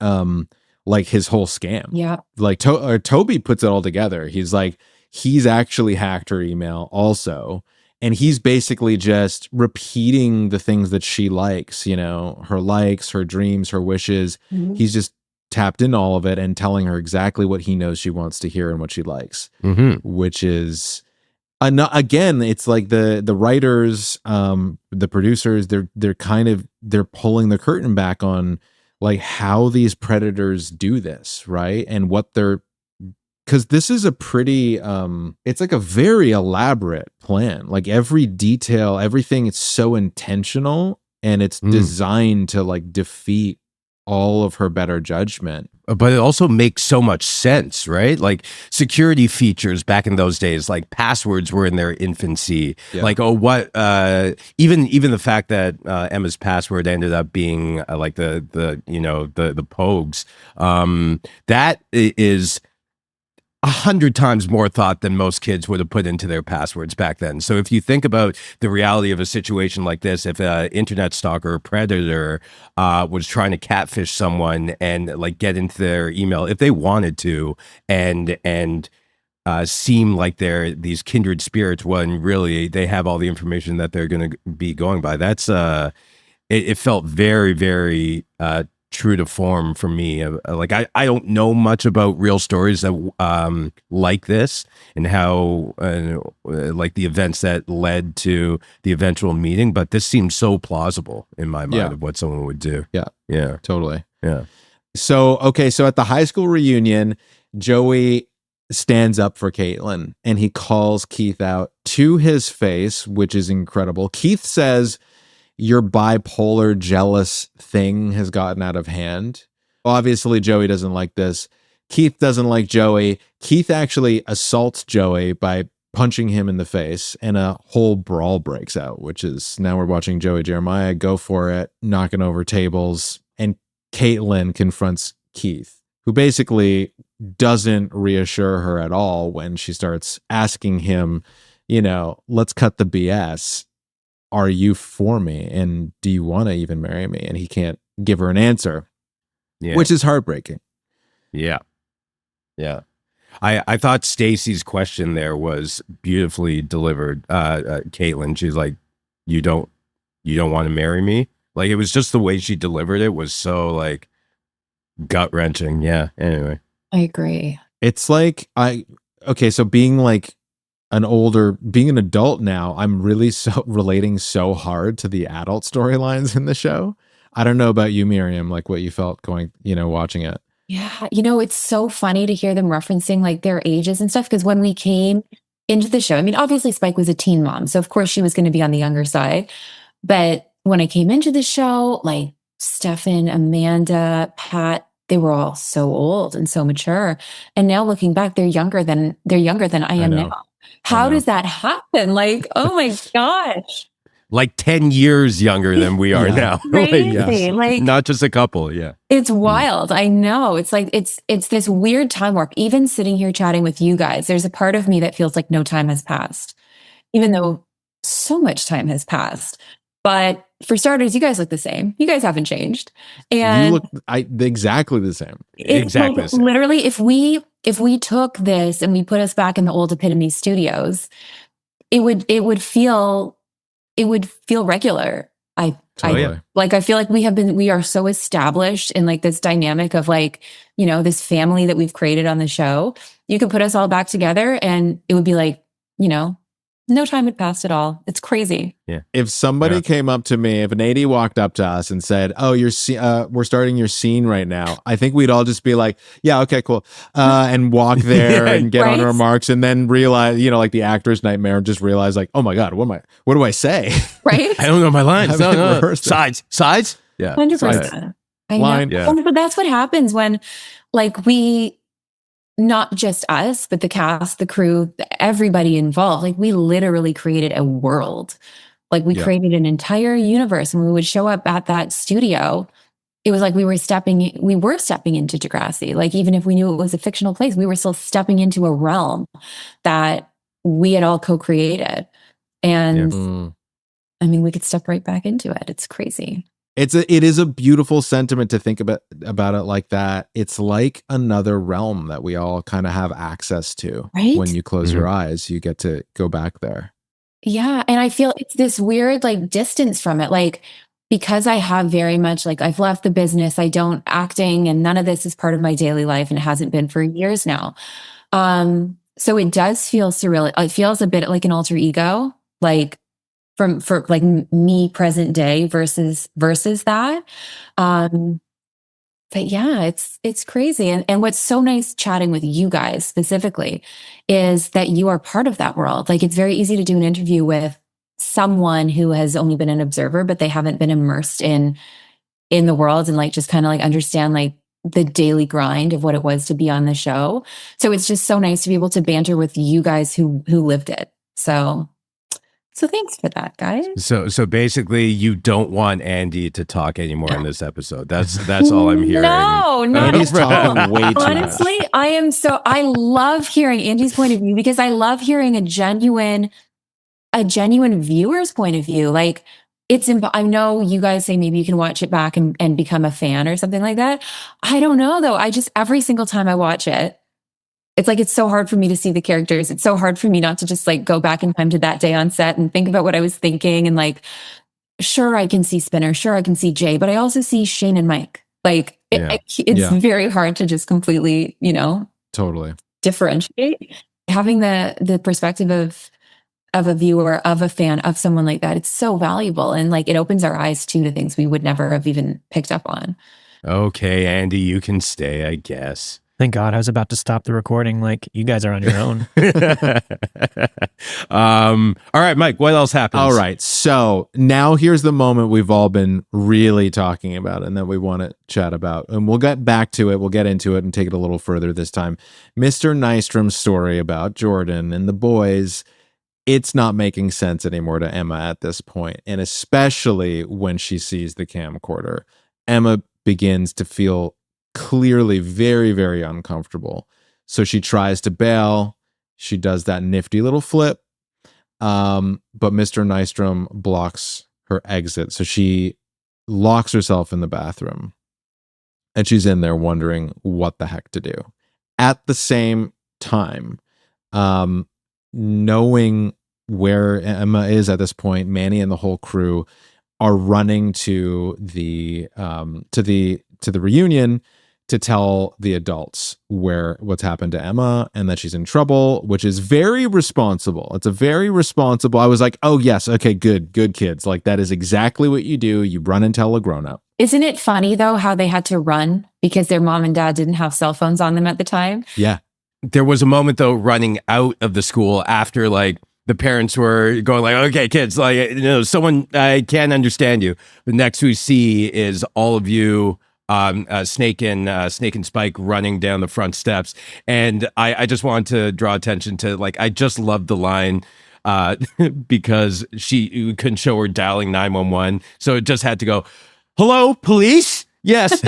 like his whole scam. Yeah. Like Toby puts it all together. He's like, he's actually hacked her email also. And he's basically just repeating the things that she likes, her likes, her dreams, her wishes. Mhm. He's just tapped into all of it and telling her exactly what he knows she wants to hear and what she likes, which is, again, it's like the writers, the producers, they're pulling the curtain back on like how these predators do this, right? And what they're, because this is a pretty it's like a very elaborate plan. Like every detail, everything is so intentional, and it's designed to like defeat all of her better judgment. But it also makes so much sense, right? Like security features back in those days, like passwords were in their infancy. Yeah. Like, even the fact that Emma's password ended up being like the Pogues, that is 100 times more thought than most kids would have put into their passwords back then. So if you think about the reality of a situation like this, if an internet stalker or predator was trying to catfish someone and like get into their email if they wanted to, and seem like they're these kindred spirits when really they have all the information that they're going to be going by, that's it felt very, very true to form for me. Like I don't know much about real stories that like this, and how like the events that led to the eventual meeting, but this seems so plausible in my mind of what someone would do. Yeah, Totally. yeah. So at the high school reunion, Joey stands up for Caitlin and he calls Keith out to his face, which is incredible. Keith says, "Your bipolar jealous thing has gotten out of hand." Obviously, Joey doesn't like this. Keith doesn't like Joey. Keith actually assaults Joey by punching him in the face, and a whole brawl breaks out, which is, now we're watching Joey Jeremiah go for it, knocking over tables, and Caitlin confronts Keith, who basically doesn't reassure her at all when she starts asking him, let's cut the BS. Are you for me? And do you want to even marry me? And he can't give her an answer, which is heartbreaking. Yeah. I thought Stacy's question there was beautifully delivered. Caitlin, she's like, you don't want to marry me? Like, it was just the way she delivered it was so like gut wrenching. Yeah. Anyway. I agree. It's like, so being like being an adult now, I'm really relating so hard to the adult storylines in the show. I don't know about you, Miriam, like what you felt going, watching it. Yeah. It's so funny to hear them referencing like their ages and stuff. Because when we came into the show, I mean, obviously Spike was a teen mom, so of course she was going to be on the younger side. But when I came into the show, like Stefan, Amanda, Pat, they were all so old and so mature. And now looking back, they're younger than I am now. How does that happen? Like, oh my gosh. Like 10 years younger than we are now. Crazy. Like, not just a couple. Yeah. It's wild. I know. It's like, it's this weird time warp. Even sitting here chatting with you guys, there's a part of me that feels like no time has passed, even though so much time has passed. But for starters, you guys look the same. You guys haven't changed. And you look exactly the same. Exactly the same. Literally, if we took this and we put us back in the old Epitome Studios, it would feel regular. I feel like we are so established in like this dynamic of like, this family that we've created on the show. You could put us all back together and it would be like, no time had passed at all. It's crazy. Yeah. If somebody came up to me, if an AD walked up to us and said, "Oh, we're starting your scene right now," I think we'd all just be like, "Yeah, okay, cool," and walk there and get on our marks, and then realize, like the actor's nightmare, just realize like, "Oh my god, what do I say?" Right? I don't know my lines. No. Sides. Yeah. 100%. I know. Line. Yeah. But that's what happens when, like, not just us, but the cast, the crew, everybody involved, like we literally created a world Like we Yeah. created an entire universe, and we would show up at that studio. It was like we were stepping into Degrassi. Like even if we knew it was a fictional place, we were still stepping into a realm that we had all co-created. And Mm. I mean, we could step right back into it. It's crazy. It is a beautiful sentiment to think about it like that. It's like another realm that we all kind of have access to. Right? When you close your eyes, you get to go back there. Yeah. And I feel it's this weird like distance from it. Like, because I have very much like I've left the business, I don't acting, and none of this is part of my daily life, and it hasn't been for years now. So it does feel surreal. It feels a bit like an alter ego, like for like me present day versus that. But yeah, it's crazy. And what's so nice chatting with you guys specifically is that you are part of that world. Like it's very easy to do an interview with someone who has only been an observer, but they haven't been immersed in the world and like just kind of like understand like the daily grind of what it was to be on the show. So it's just so nice to be able to banter with you guys who lived it. So thanks for that, guys. So basically, you don't want Andy to talk anymore in this episode. That's all I'm hearing. No, Andy's talking way too much. Honestly, I love hearing Andy's point of view because I love hearing a genuine viewer's point of view. Like I know you guys say maybe you can watch it back and become a fan or something like that. I don't know though. Every single time I watch it, it's like, it's so hard for me to see the characters. It's so hard for me not to just like go back in time to that day on set and think about what I was thinking. And like, sure, I can see Spinner. Sure, I can see Jay, but I also see Shane and Mike. Like it's very hard to just completely, Totally differentiate. Having the perspective of a viewer, of a fan, of someone like that, it's so valuable. And like, it opens our eyes too to things we would never have even picked up on. Okay, Andy, you can stay, I guess. Thank God I was about to stop the recording. Like, you guys are on your own. All right, Mike, what else happens? All right. So now here's the moment we've all been really talking about and that we want to chat about. And we'll get back to it. We'll get into it and take it a little further this time. Mr. Nystrom's story about Jordan and the boys, it's not making sense anymore to Emma at this point. And especially when she sees the camcorder, Emma begins to feel clearly very, very uncomfortable. So she tries to bail. She does that nifty little flip. But Mr. Nystrom blocks her exit. So she locks herself in the bathroom. And she's in there wondering what the heck to do. At the same time, knowing where Emma is at this point, Manny and the whole crew are running to the reunion to tell the adults what's happened to Emma and that she's in trouble, which is very responsible. It's a very responsible. I was like, oh yes, okay, good kids. Like that is exactly what you do. You run and tell a grown up. Isn't it funny though how they had to run because their mom and dad didn't have cell phones on them at the time? Yeah. There was a moment though running out of the school after like the parents were going like, okay, kids, like, someone, I can't understand you. The next we see is all of you, Snake and Spike running down the front steps. And I just wanted to draw attention to like, I just loved the line because you couldn't show her dialing 911. So it just had to go, hello, police? Yes.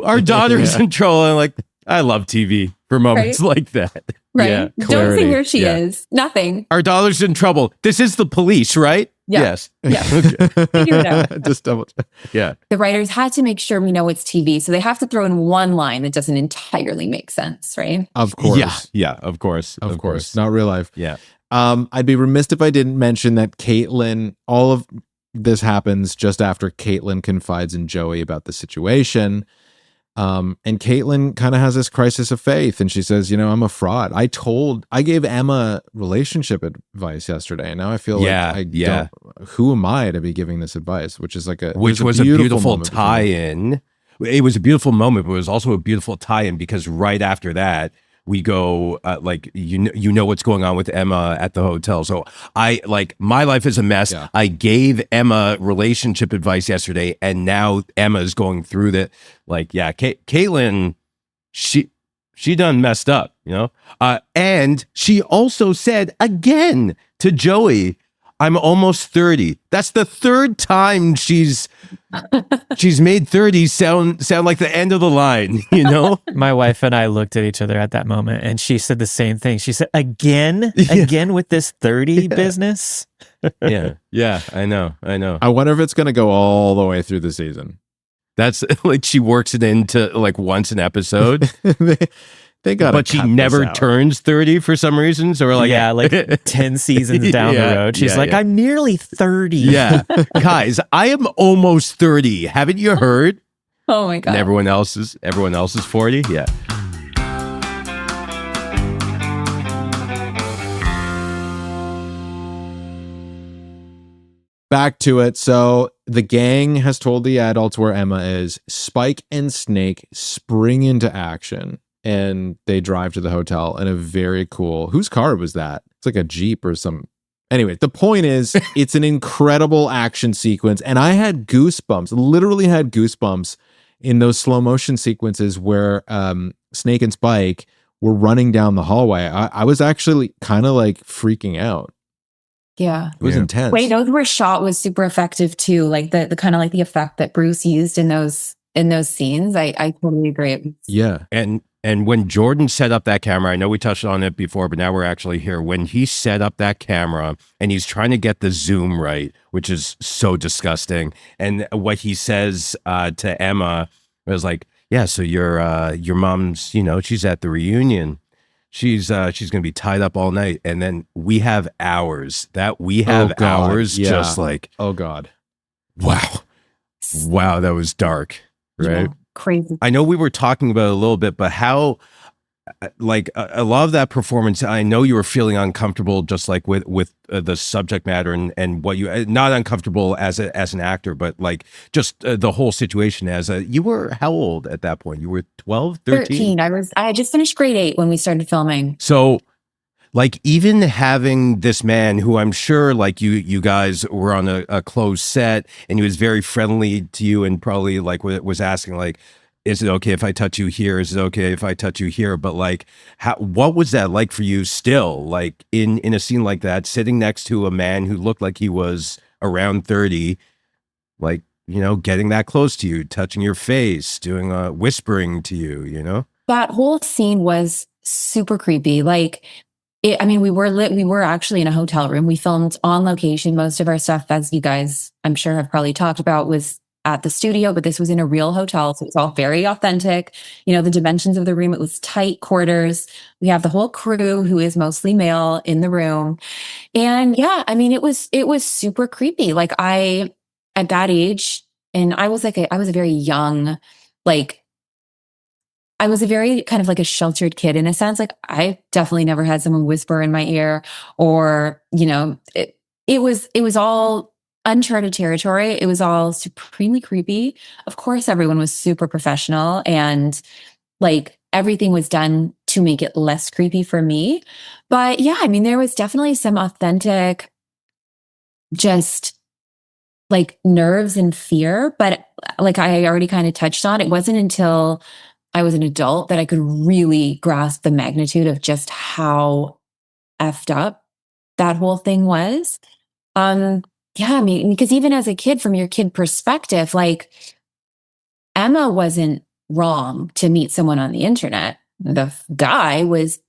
Our daughter is in trouble. And like, I love TV for moments like that. Right. Yeah, Don't say where she is. Nothing. Our daughter's in trouble. This is the police, right? Yeah. Yes. Yeah. Figure it out. Just double check. Yeah. The writers had to make sure we know it's TV. So they have to throw in one line that doesn't entirely make sense, right? Of course. Yeah. Of course. Of course. Not real life. Yeah. I'd be remiss if I didn't mention that Caitlin, all of this happens just after Caitlin confides in Joey about the situation. And Caitlin kind of has this crisis of faith and she says, I'm a fraud. I gave Emma relationship advice yesterday. And now I feel who am I to be giving this advice? Which is like which was a beautiful tie-in. It was a beautiful moment, but it was also a beautiful tie-in because right after that, we go like you know what's going on with Emma at the hotel. So my life is a mess. Yeah. I gave Emma relationship advice yesterday, and now Emma's going through that. Like, yeah, Caitlin, she done messed up, and she also said again to Joey, I'm almost 30. That's the third time she's made 30 sound like the end of the line, you know? My wife and I looked at each other at that moment, and she said the same thing. She said, again with this 30 business. Yeah, I know. I wonder if it's going to go all the way through the season. That's like she works it into like once an episode. They got, but she never turns 30 for some reasons, or like 10 seasons down the road. She's I'm nearly 30. Yeah, guys, I am almost 30. Haven't you heard? Oh my god! And everyone else is 40. Yeah. Back to it. So the gang has told the adults where Emma is. Spike and Snake spring into action, and they drive to the hotel in a very cool... Whose car was that? It's like a Jeep or some... Anyway, the point is, it's an incredible action sequence, and I had goosebumps, literally had goosebumps in those slow motion sequences where Snake and Spike were running down the hallway. I was actually kind of like freaking out. Yeah. It was intense. Wait, those were shot was super effective too. Like the kind of like the effect that Bruce used in those scenes. I totally agree. Yeah. And when Jordan set up that camera, I know we touched on it before, but now we're actually here. When he set up that camera and he's trying to get the zoom right, which is so disgusting. And what he says to Emma was like, yeah, so your mom's, she's at the reunion. She's going to be tied up all night. And then we have hours just like, oh God. Wow, that was dark. Right. Yeah, crazy. I know we were talking about it a little bit, but how, like a lot of that performance, I know you were feeling uncomfortable, just like with the subject matter and what you, not uncomfortable as an actor, but like just the whole situation you were how old at that point? You were 12, 13? 13. I had just finished grade 8 when we started filming. So like even having this man who I'm sure like you guys were on a closed set and he was very friendly to you and probably like was asking like, is it okay if I touch you here? Is it okay if I touch you here? But like, what was that like for you still? Like in a scene like that, sitting next to a man who looked like he was around 30, like, getting that close to you, touching your face, doing whispering to you, That whole scene was super creepy. Like, we were actually in a hotel room. We filmed on location. Most of our stuff, as you guys, I'm sure have probably talked about, was at the studio, but this was in a real hotel. So it's all very authentic. The dimensions of the room, it was tight quarters. We have the whole crew who is mostly male in the room. And yeah, it was super creepy. Like at that age, and I was a very young, like, I was a very kind of like a sheltered kid in a sense. Like I definitely never had someone whisper in my ear or, it was all uncharted territory. It was all supremely creepy. Of course, everyone was super professional and like everything was done to make it less creepy for me. But yeah, there was definitely some authentic, just like nerves and fear. But like I already kind of touched on, it wasn't until I was an adult that I could really grasp the magnitude of just how effed up that whole thing was. Yeah, because even as a kid, from your kid perspective, like Emma wasn't wrong to meet someone on the internet. The guy was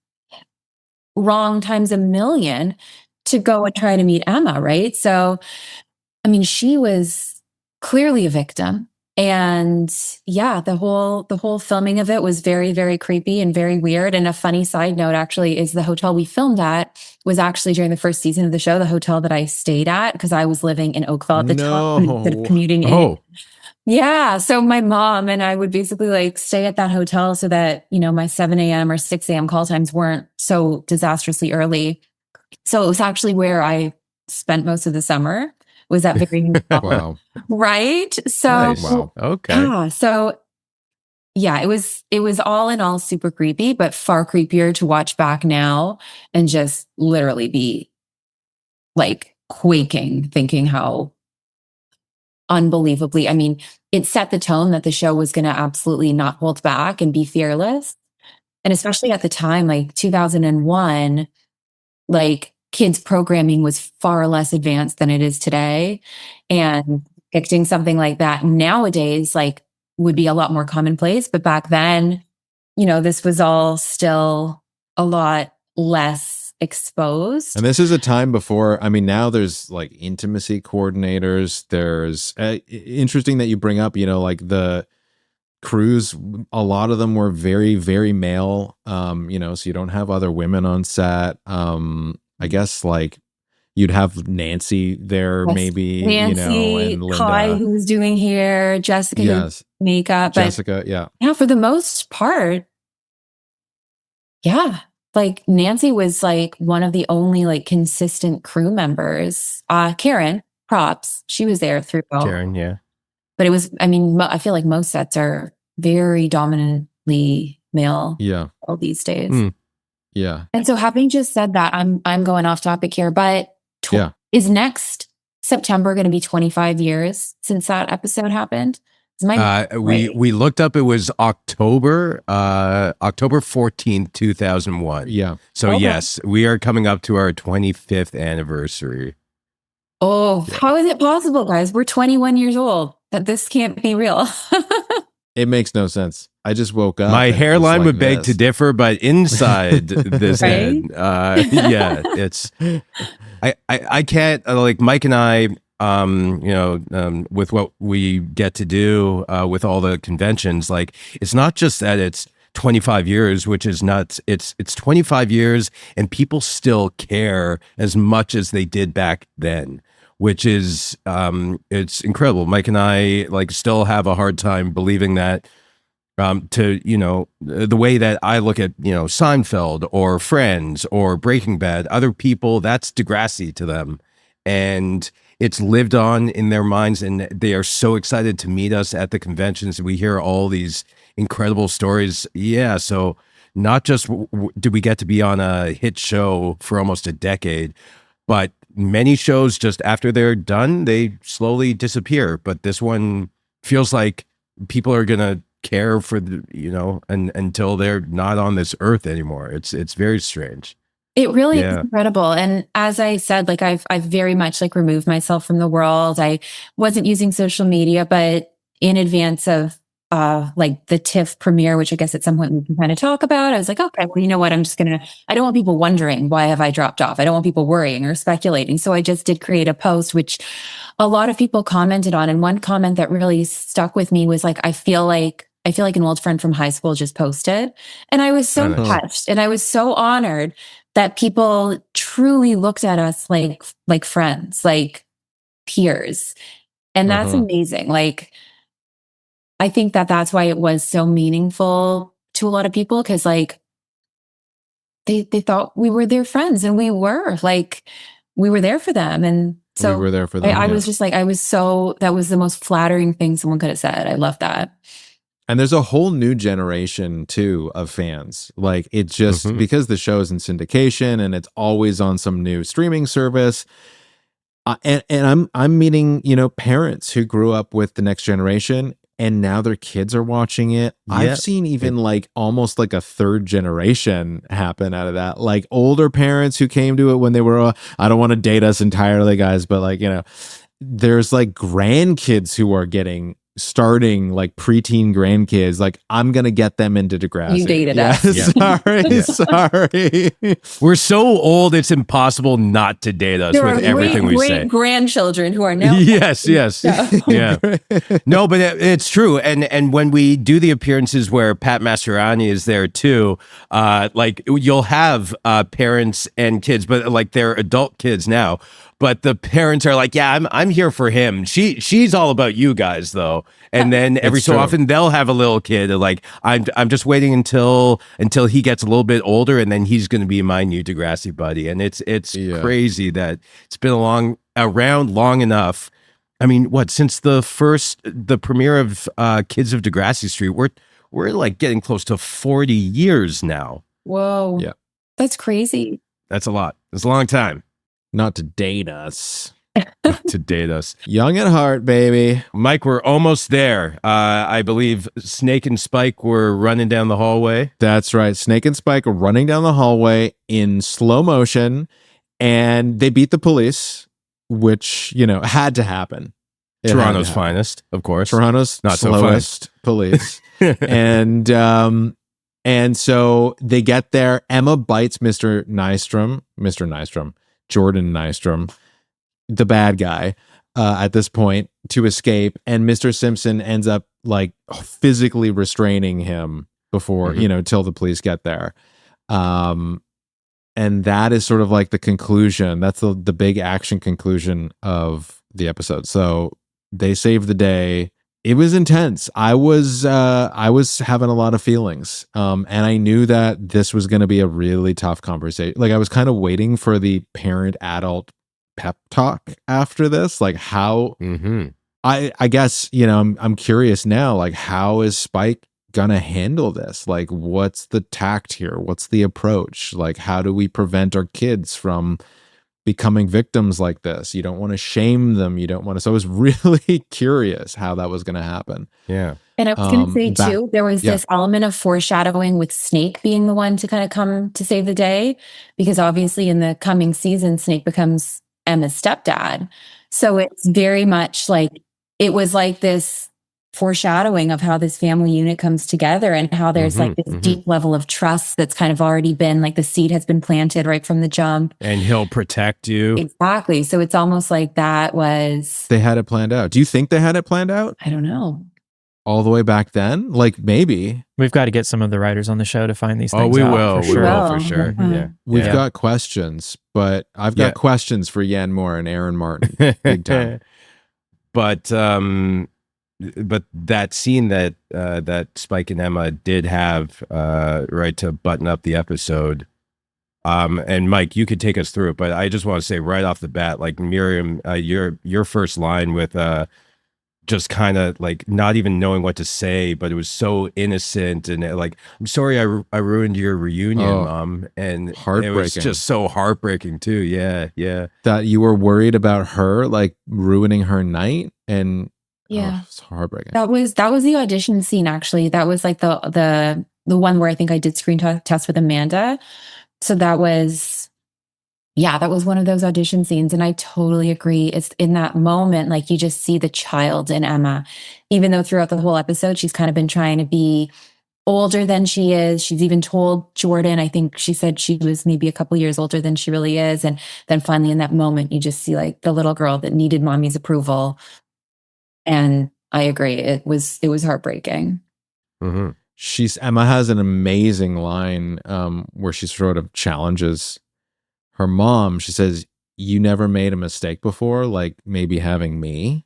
wrong times a million to go and try to meet Emma, right? So, she was clearly a victim. And yeah, the whole filming of it was very, very creepy and very weird. And a funny side note actually is the hotel we filmed at was actually during the first season of the show, the hotel that I stayed at because I was living in Oakville at the time instead of commuting in. Yeah. So my mom and I would basically like stay at that hotel so that, my 7 a.m. or 6 a.m. call times weren't so disastrously early. So it was actually where I spent most of the summer. Was that very wow. Right? So nice. Wow. Okay. Yeah. So yeah, it was all in all super creepy, but far creepier to watch back now and just literally be like quaking, thinking how unbelievably, it set the tone that the show was going to absolutely not hold back and be fearless. And especially at the time, like 2001, like kids programming was far less advanced than it is today. And depicting something like that nowadays, like, would be a lot more commonplace. But back then, this was all still a lot less exposed. And this is a time before, now there's like intimacy coordinators. There's interesting that you bring up, like the crews, a lot of them were very, very male, so you don't have other women on set. I guess like you'd have Nancy there, Yes. maybe, Nancy, and Linda. Kai, who was doing hair, Jessica, who Yes. makeup. Jessica, yeah. Yeah, for the most part, yeah. Like Nancy was like one of the only like consistent crew members. Karen, props. She was there throughout. Karen, yeah. But it was, I feel like most sets are very dominantly male Yeah. all these days. Mm. Yeah. And so having just said that, I'm going off topic here, but Yeah. is next September going to be 25 years since that episode happened? Is my right? We looked up, it was October 14th, 2001. Yeah. So Okay. yes, we are coming up to our 25th anniversary. Oh, how is it possible, guys? We're 21 years old. That this can't be real. It makes no sense. I just woke up. My and it was hairline like would beg this. to differ, but inside this Right? head, yeah, it's I can't like Mike and I, with what we get to do with all the conventions, like it's not just that it's 25 years, which is nuts. It's 25 years, and people still care as much as they did back then, which is it's incredible. Mike and I like still have a hard time believing that. The way that I look at, Seinfeld or Friends or Breaking Bad, other people, that's Degrassi to them. And it's lived on in their minds, and they are so excited to meet us at the conventions. We hear all these incredible stories. Yeah. So not just did we get to be on a hit show for almost a decade, but many shows just after they're done, they slowly disappear. But this one feels like people are going to care for until they're not on this earth anymore. It's very strange. It really Yeah. is incredible. And as I said, like I've very much like removed myself from the world. I wasn't using social media, but in advance of like the TIFF premiere, which I guess at some point we can kind of talk about, I was like, okay, well, you know what? I don't want people wondering, why have I dropped off? I don't want people worrying or speculating. So I just did create a post, which a lot of people commented on. And one comment that really stuck with me was like, I feel like an old friend from high school just posted. And I was so Nice. touched, and I was so honored that people truly looked at us like friends, like peers. And that's amazing. Like, I think that's why it was so meaningful to a lot of people, because like they thought we were their friends, and we were there for them. And so we were there for them. I yeah. was just like, that was the most flattering thing someone could have said. I love that. And there's a whole new generation too of fans. Like it just because the show is in syndication and it's always on some new streaming service. And I'm meeting, parents who grew up with the next generation, and now their kids are watching it. Yeah. I've seen even like almost like a third generation happen out of that. Like older parents who came to it when they were, I don't want to date us entirely, guys, but like, there's like grandkids who are starting like preteen grandkids. Like I'm gonna get them into Degrassi. You dated us. Yeah. Sorry. We're so old, it's impossible not to date us There with are everything we great say. grandchildren who are now Yes. So- Yeah. No, but it's true. And when we do the appearances where Pat Mastroianni is there too, like you'll have parents and kids, but like they're adult kids now. But the parents are like, yeah, I'm here for him. She's all about you guys though. And then every so true. often they'll have a little kid like I'm just waiting until he gets a little bit older, and then he's going to be my new Degrassi buddy. And it's crazy that it's been around long enough. I mean, since the premiere of Kids of Degrassi Street, we're like getting close to 40 years now. Whoa. Yeah. That's crazy. That's a lot. It's a long time Not to date us. to date us. Young at heart, baby. Mike, we're almost there. I believe Snake and Spike were running down the hallway. That's right. Snake and Spike are running down the hallway in slow motion. And they beat the police, which, had to happen. It had to Toronto's happen. finest, of course. Toronto's Not so slowest police. And so they get there. Emma bites Mr. Nystrom, Jordan Nystrom, the bad guy, at this point, to escape. And Mr. Simpson ends up like physically restraining him before, till the police get there. And that is sort of like the conclusion. That's the big action conclusion of the episode. So they save the day. It was intense. I was having a lot of feelings. And I knew that this was going to be a really tough conversation. Like, I was kind of waiting for the parent adult pep talk after this. Like, how I guess, I'm curious now, like, how is Spike gonna handle this? Like, what's the tact here? What's the approach? Like, how do we prevent our kids from becoming victims like this? You don't want to shame them. You don't want to. So I was really curious how that was going to happen. Yeah. And I was going to say too, there was this element of foreshadowing with Snake being the one to kind of come to save the day, because obviously in the coming season, Snake becomes Emma's stepdad. So it's very much like, it was like this foreshadowing of how this family unit comes together and how there's like this deep level of trust that's kind of already been like the seed has been planted right from the jump. And he'll protect you. Exactly. So it's almost like that was... They had it planned out. Do you think they had it planned out? I don't know. All the way back then? Like, maybe. We've got to get some of the writers on the show to find these things we out. will. For sure. We will, for sure. Yeah. We've got questions, but I've got questions for Yan Moore and Aaron Martin. Big time. But that scene that Spike and Emma did have right to button up the episode, and Mike, you could take us through it, but I just want to say right off the bat, like, Miriam, your first line with just kind of like not even knowing what to say, but it was so innocent and like, I'm sorry I ruined your reunion, Mom. And it was just so heartbreaking too. Yeah. That you were worried about her like ruining her night, and it's heartbreaking. That was the audition scene, actually. That was like the one where I think I did screen test with Amanda. So that was one of those audition scenes. And I totally agree. It's in that moment, like, you just see the child in Emma, even though throughout the whole episode, she's kind of been trying to be older than she is. She's even told Jordan, I think she said she was maybe a couple years older than she really is. And then finally in that moment, you just see like the little girl that needed mommy's approval. And I agree. It was heartbreaking. Emma has an amazing line where she sort of challenges her mom. She says, "You never made a mistake before, like maybe having me."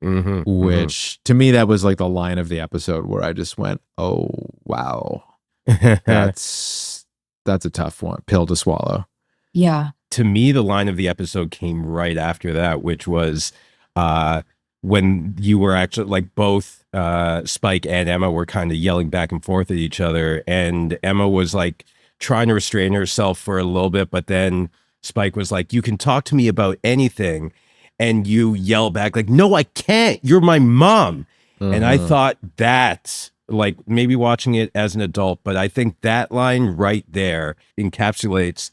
Which to me, that was like the line of the episode where I just went, "Oh wow, that's a tough pill to swallow." Yeah. To me, the line of the episode came right after that, which was when you were actually like both Spike and Emma were kind of yelling back and forth at each other, and Emma was like trying to restrain herself for a little bit, but then Spike was like, "You can talk to me about anything," and you yell back like, "No, I can't. You're my mom." And I thought that, like, maybe watching it as an adult, but I think that line right there encapsulates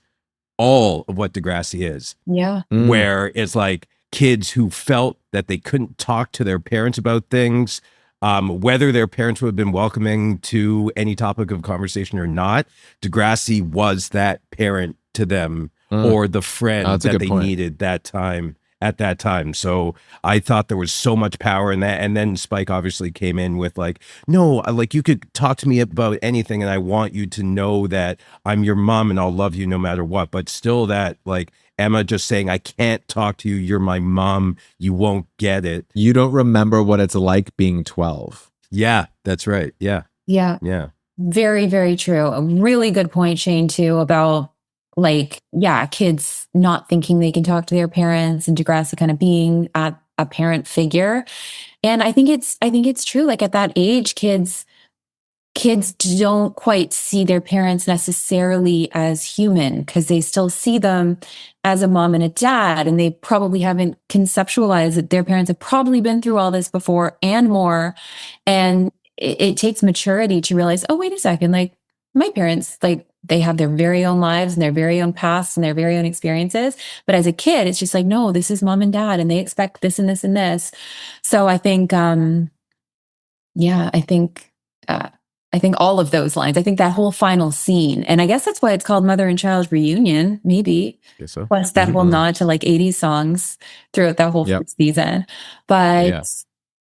all of what Degrassi is. Yeah. Where it's like kids who felt that they couldn't talk to their parents about things, whether their parents would have been welcoming to any topic of conversation or not. Degrassi was that parent to them, or the friend that they needed at that time. So I thought there was so much power in that. And then Spike obviously came in with like, "No, like, you could talk to me about anything, and I want you to know that I'm your mom and I'll love you no matter what." But still, that like Emma just saying, "I can't talk to you. You're my mom. You won't get it. You don't remember what it's like being 12. Yeah, that's right. Yeah. Very, very true. A really good point, Shane, too, about like, kids not thinking they can talk to their parents, and Degrassi kind of being a parent figure. And I think it's true. Like, at that age, kids don't quite see their parents necessarily as human, because they still see them as a mom and a dad, and they probably haven't conceptualized that their parents have probably been through all this before and more. And it takes maturity to realize, oh, wait a second, like, my parents, like, they have their very own lives and their very own pasts and their very own experiences. But as a kid, it's just like, no, this is mom and dad, and they expect this and this and this. So I think, yeah, I think all of those lines. I think that whole final scene, and I guess that's why it's called Mother and Child Reunion, maybe. Guess so. Plus that whole nod to like 80s songs throughout that whole first season. But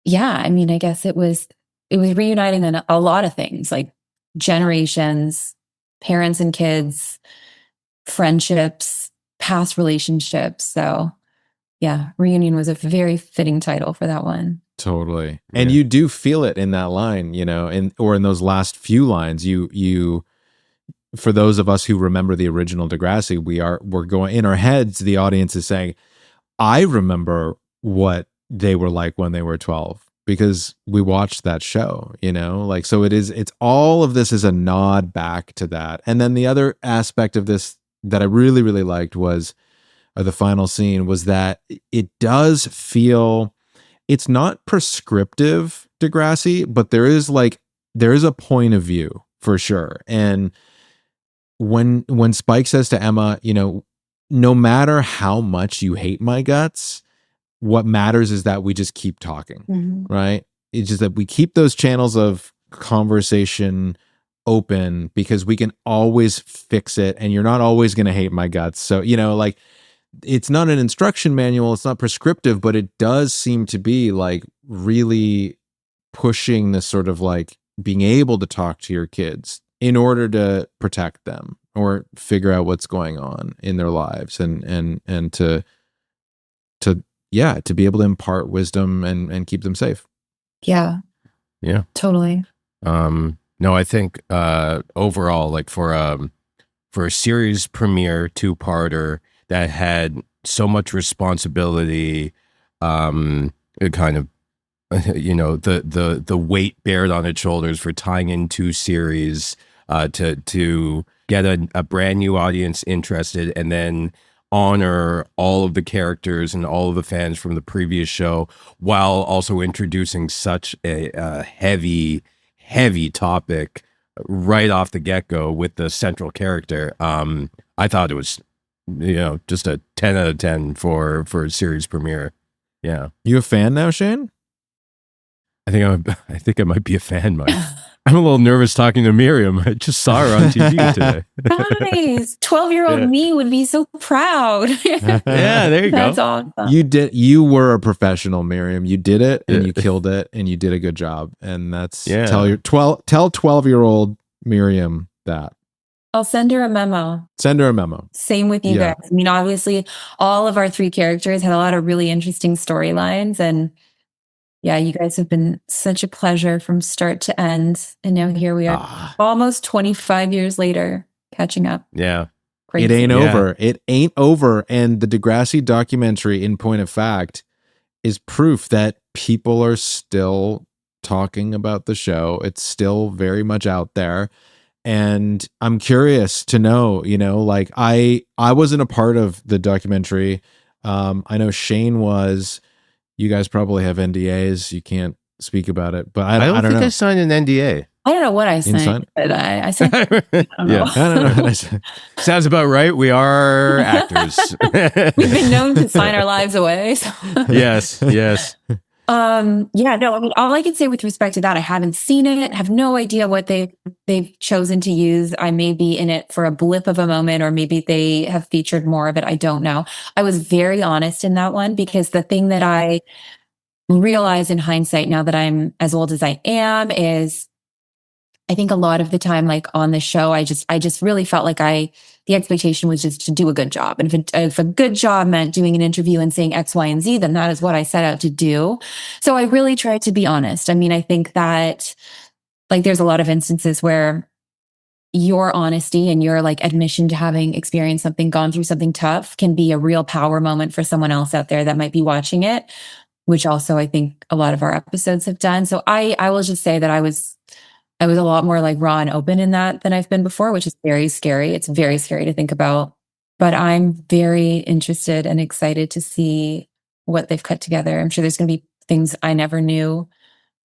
yeah, I mean, I guess it was reuniting in a lot of things, like generations, parents and kids, friendships, past relationships. So yeah, Reunion was a very fitting title for that one. Totally. And you do feel it in that line, you know, or in those last few lines. You for those of us who remember the original Degrassi, we're going in our heads, the audience is saying, I remember what they were like when they were 12 because we watched that show, you know? Like, so it's all of this is a nod back to that. And then the other aspect of this that I really, really liked was the final scene was that it does feel, it's not prescriptive Degrassi, but there is a point of view for sure. And when Spike says to Emma, you know, no matter how much you hate my guts, what matters is that we just keep talking, right? It's just that we keep those channels of conversation open because we can always fix it, and you're not always going to hate my guts. So, you know, like, it's not an instruction manual, it's not prescriptive, but it does seem to be like really pushing this sort of like being able to talk to your kids in order to protect them or figure out what's going on in their lives and to be able to impart wisdom and keep them safe. Yeah. Yeah. Totally. No, I think overall, like for a series premiere 2-parter that had so much responsibility, it kind of, you know, the weight bared on its shoulders for tying in 2 series to get a brand new audience interested, and then honor all of the characters and all of the fans from the previous show, while also introducing such a heavy topic right off the get-go with the central character. I thought it was, you know, just a 10 out of 10 for a series premiere. Yeah. You a fan now, Shane? I think I might be a fan, Mike. I'm a little nervous talking to Miriam. I just saw her on TV today. Nice. 12-year-old me would be so proud. Yeah, there you go. That's awesome. You were a professional, Miriam. You did it and you killed it and you did a good job. And that's tell 12-year-old Miriam that. I'll send her a memo. Send her a memo. Same with you guys. I mean, obviously, all of our 3 characters had a lot of really interesting storylines. And yeah, you guys have been such a pleasure from start to end. And now here we are, almost 25 years later, catching up. Yeah. Crazy. It ain't over. It ain't over. And the Degrassi documentary, in point of fact, is proof that people are still talking about the show. It's still very much out there. And I'm curious to know, you know, like I wasn't a part of the documentary. I know Shane was. You guys probably have NDAs. You can't speak about it, but I don't think know. I signed an NDA. I don't know what I signed, but I signed. I don't know. I don't know what I said. Sounds about right. We are actors. We've been known to sign our lives away. So. Yes. Yeah, no, I mean, all I can say with respect to that, I haven't seen it, have no idea what they've chosen to use. I may be in it for a blip of a moment, or maybe they have featured more of it. I don't know. I was very honest in that one, because the thing that I realize in hindsight, now that I'm as old as I am, is I think a lot of the time, like on the show, I just really felt like the expectation was just to do a good job. And if a good job meant doing an interview and saying X, Y, and Z, then that is what I set out to do. So I really tried to be honest. I mean, I think that like there's a lot of instances where your honesty and your like admission to having experienced something, gone through something tough, can be a real power moment for someone else out there that might be watching it, which also I think a lot of our episodes have done. So I will just say that I was a lot more like raw and open in that than I've been before, which is very scary. It's very scary to think about, but I'm very interested and excited to see what they've cut together. I'm sure there's going to be things I never knew,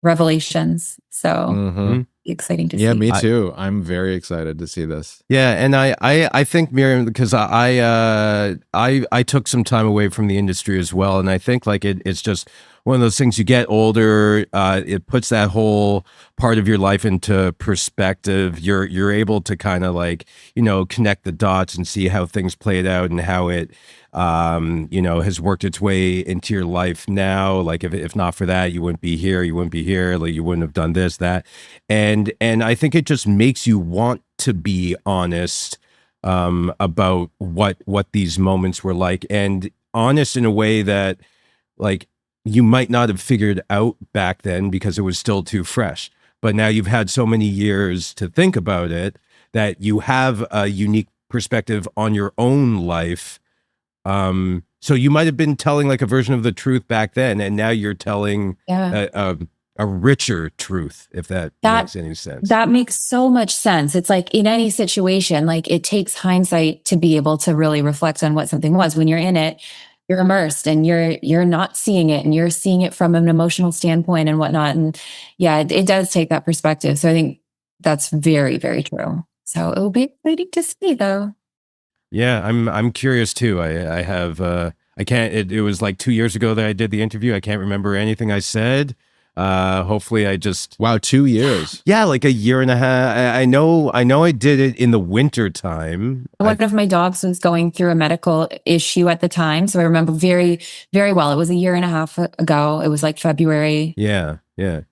revelations. So exciting to Yeah, see. me too. I'm very excited to see this. Yeah, and I think, Miriam, because I took some time away from the industry as well, and I think like it's just one of those things. You get older, it puts that whole part of your life into perspective. You're able to kind of like, you know, connect the dots and see how things played out and how it you know, has worked its way into your life now. Like if not for that, you wouldn't be here. You wouldn't be here. Like you wouldn't have done this, that, and I think it just makes you want to be honest about what these moments were like, and honest in a way that like you might not have figured out back then because it was still too fresh. But now you've had so many years to think about it that you have a unique perspective on your own life. So you might have been telling like a version of the truth back then, and now you're telling a richer truth, if that makes any sense. That makes so much sense. It's like in any situation, like it takes hindsight to be able to really reflect on what something was. When you're in it, you're immersed and you're not seeing it, and you're seeing it from an emotional standpoint and whatnot. And yeah, it does take that perspective. So I think that's very, very true. So it'll be exciting to see, though. Yeah, I'm curious too. I have I can't. It was like 2 years ago that I did the interview. I can't remember anything I said. Hopefully I just Wow, 2 years. Yeah, like a year and a half. I know I did it in the winter time. One of my dogs was going through a medical issue at the time, so I remember very, very well. It was a year and a half ago. It was like February. Yeah.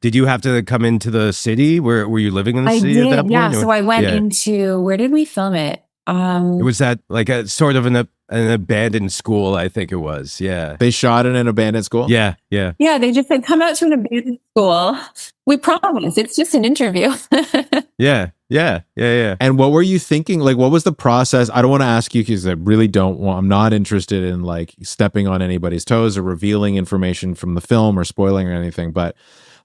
Did you have to come into the city? Were you living in the city at that point? Yeah. So I went into, where did we film it? It was at like a sort of an abandoned school, I think it was. Yeah. They shot in an abandoned school? Yeah. Yeah, they just said, come out to an abandoned school. We promise. It's just an interview. Yeah. And what were you thinking? Like, what was the process? I don't want to ask you because I'm not interested in like stepping on anybody's toes or revealing information from the film or spoiling or anything. But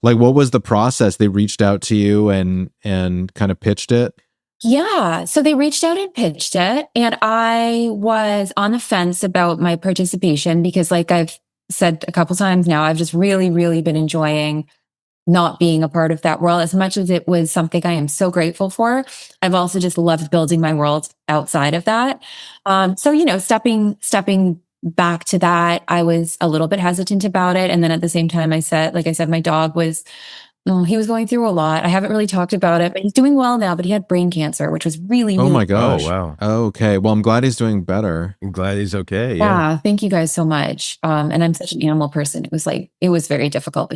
like, what was the process? They reached out to you and kind of pitched it? Yeah. So they reached out and pitched it. And I was on the fence about my participation because, like I've said a couple times now, I've just really, really been enjoying not being a part of that world. As much as it was something I am so grateful for, I've also just loved building my world outside of that. So, you know, stepping back to that, I was a little bit hesitant about it. And then at the same time, like I said, my dog he was going through a lot. I haven't really talked about it, but he's doing well now, but he had brain cancer, which was really, Oh really my gosh. Oh, wow. Okay. Well, I'm glad he's doing better. I'm glad he's okay. Yeah. Thank you guys so much. And I'm such an animal person. It was very difficult.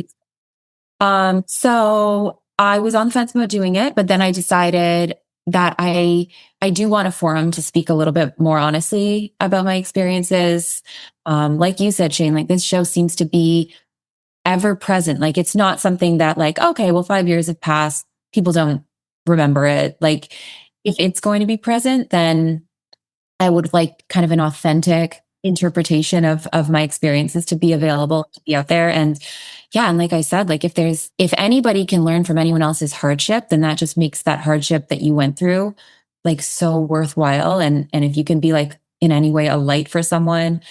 So I was on the fence about doing it, but then I decided that I do want a forum to speak a little bit more honestly about my experiences. Like you said, Shane, like this show seems to be ever present. Like it's not something that like, okay, well, 5 years have passed. People don't remember it. Like if it's going to be present, then I would like kind of an authentic interpretation of my experiences to be available, to be out there. And yeah, and like I said, like if anybody can learn from anyone else's hardship, then that just makes that hardship that you went through like so worthwhile. And if you can be like in any way a light for someone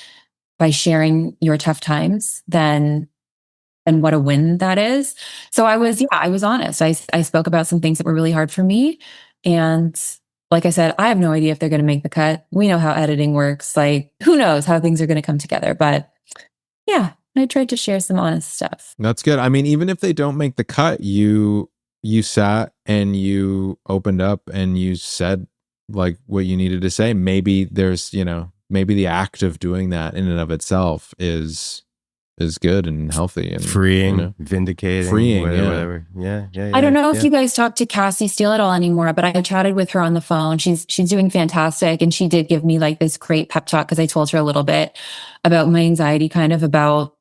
by sharing your tough times, then what a win that is. So I was honest. I spoke about some things that were really hard for me. And like I said, I have no idea if they're going to make the cut. We know how editing works. Like who knows how things are going to come together. But yeah, I tried to share some honest stuff. That's good. I mean, even if they don't make the cut, you sat and you opened up and you said like what you needed to say. Maybe there's, maybe the act of doing that in and of itself is good and healthy and freeing, vindicating, whatever. Yeah. I don't know if you guys talk to Cassie Steele at all anymore, but I chatted with her on the phone. She's doing fantastic. And she did give me like this great pep talk because I told her a little bit about my anxiety, kind of about,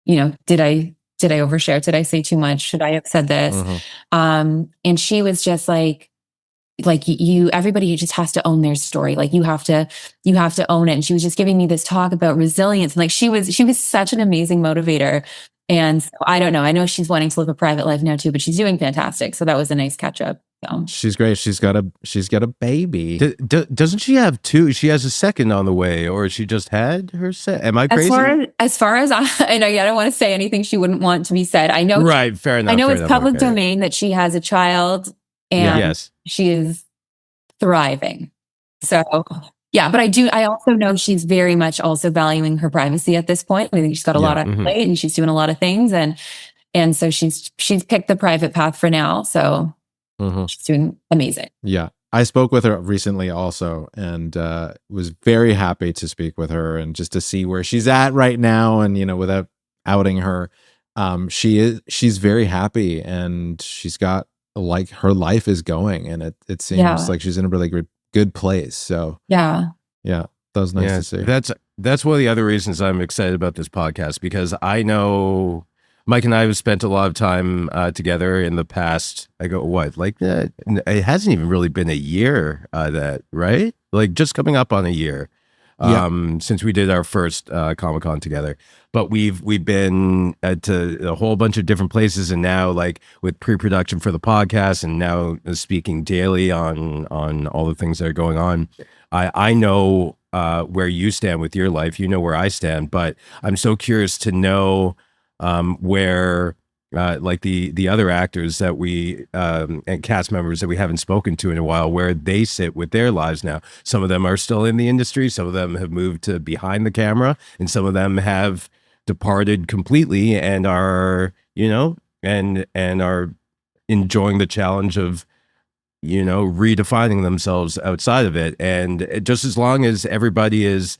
did I overshare? Did I say too much? Should I have said this? Mm-hmm. And she was just like everybody just has to own their story. Like you have to own it. And she was just giving me this talk about resilience. And like, she was such an amazing motivator. And so, I don't know. I know she's wanting to live a private life now too, but she's doing fantastic. So that was a nice catch up. So. She's great. She's got a baby. Doesn't she have two? She has a second on the way, or she just had her set. Am I crazy? As far as I know, I don't want to say anything she wouldn't want to be said. I know. Right. Fair enough. I know it's public domain that she has a child and Yes. she is thriving. So yeah, but I also know she's very much also valuing her privacy at this point. I think she's got a lot on her Mhm. plate and she's doing a lot of things, and so she's picked the private path for now. So Mhm. she's doing amazing. Yeah. I spoke with her recently also, and was very happy to speak with her and just to see where she's at right now. And, without outing her, she's very happy, and she's got, like, her life is going, and it seems Yeah. like she's in a really good place. So Yeah. yeah, that was nice to see. That's one of the other reasons I'm excited about this podcast, because I know Mike and I have spent a lot of time together in the past. I go, what? Like, it hasn't even really been a year that, right? Like, just coming up on a year since we did our first Comic-Con together. But we've been to a whole bunch of different places, and now, like, with pre-production for the podcast, and now speaking daily on all the things that are going on. I know where you stand with your life. You know where I stand, but I'm so curious to know where like the other actors that we and cast members that we haven't spoken to in a while, where they sit with their lives now. Some of them are still in the industry, some of them have moved to behind the camera, and some of them have departed completely and are, and are enjoying the challenge of, redefining themselves outside of it. And just as long as everybody is,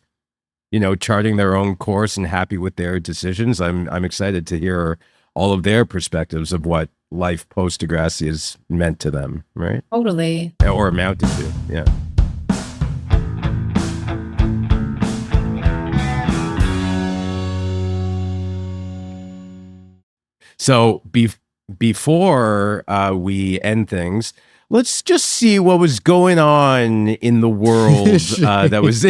charting their own course and happy with their decisions, I'm excited to hear all of their perspectives of what life post Degrassi has meant to them, right? Totally. Or amounted to, yeah. So before we end things, let's just see what was going on in the world that was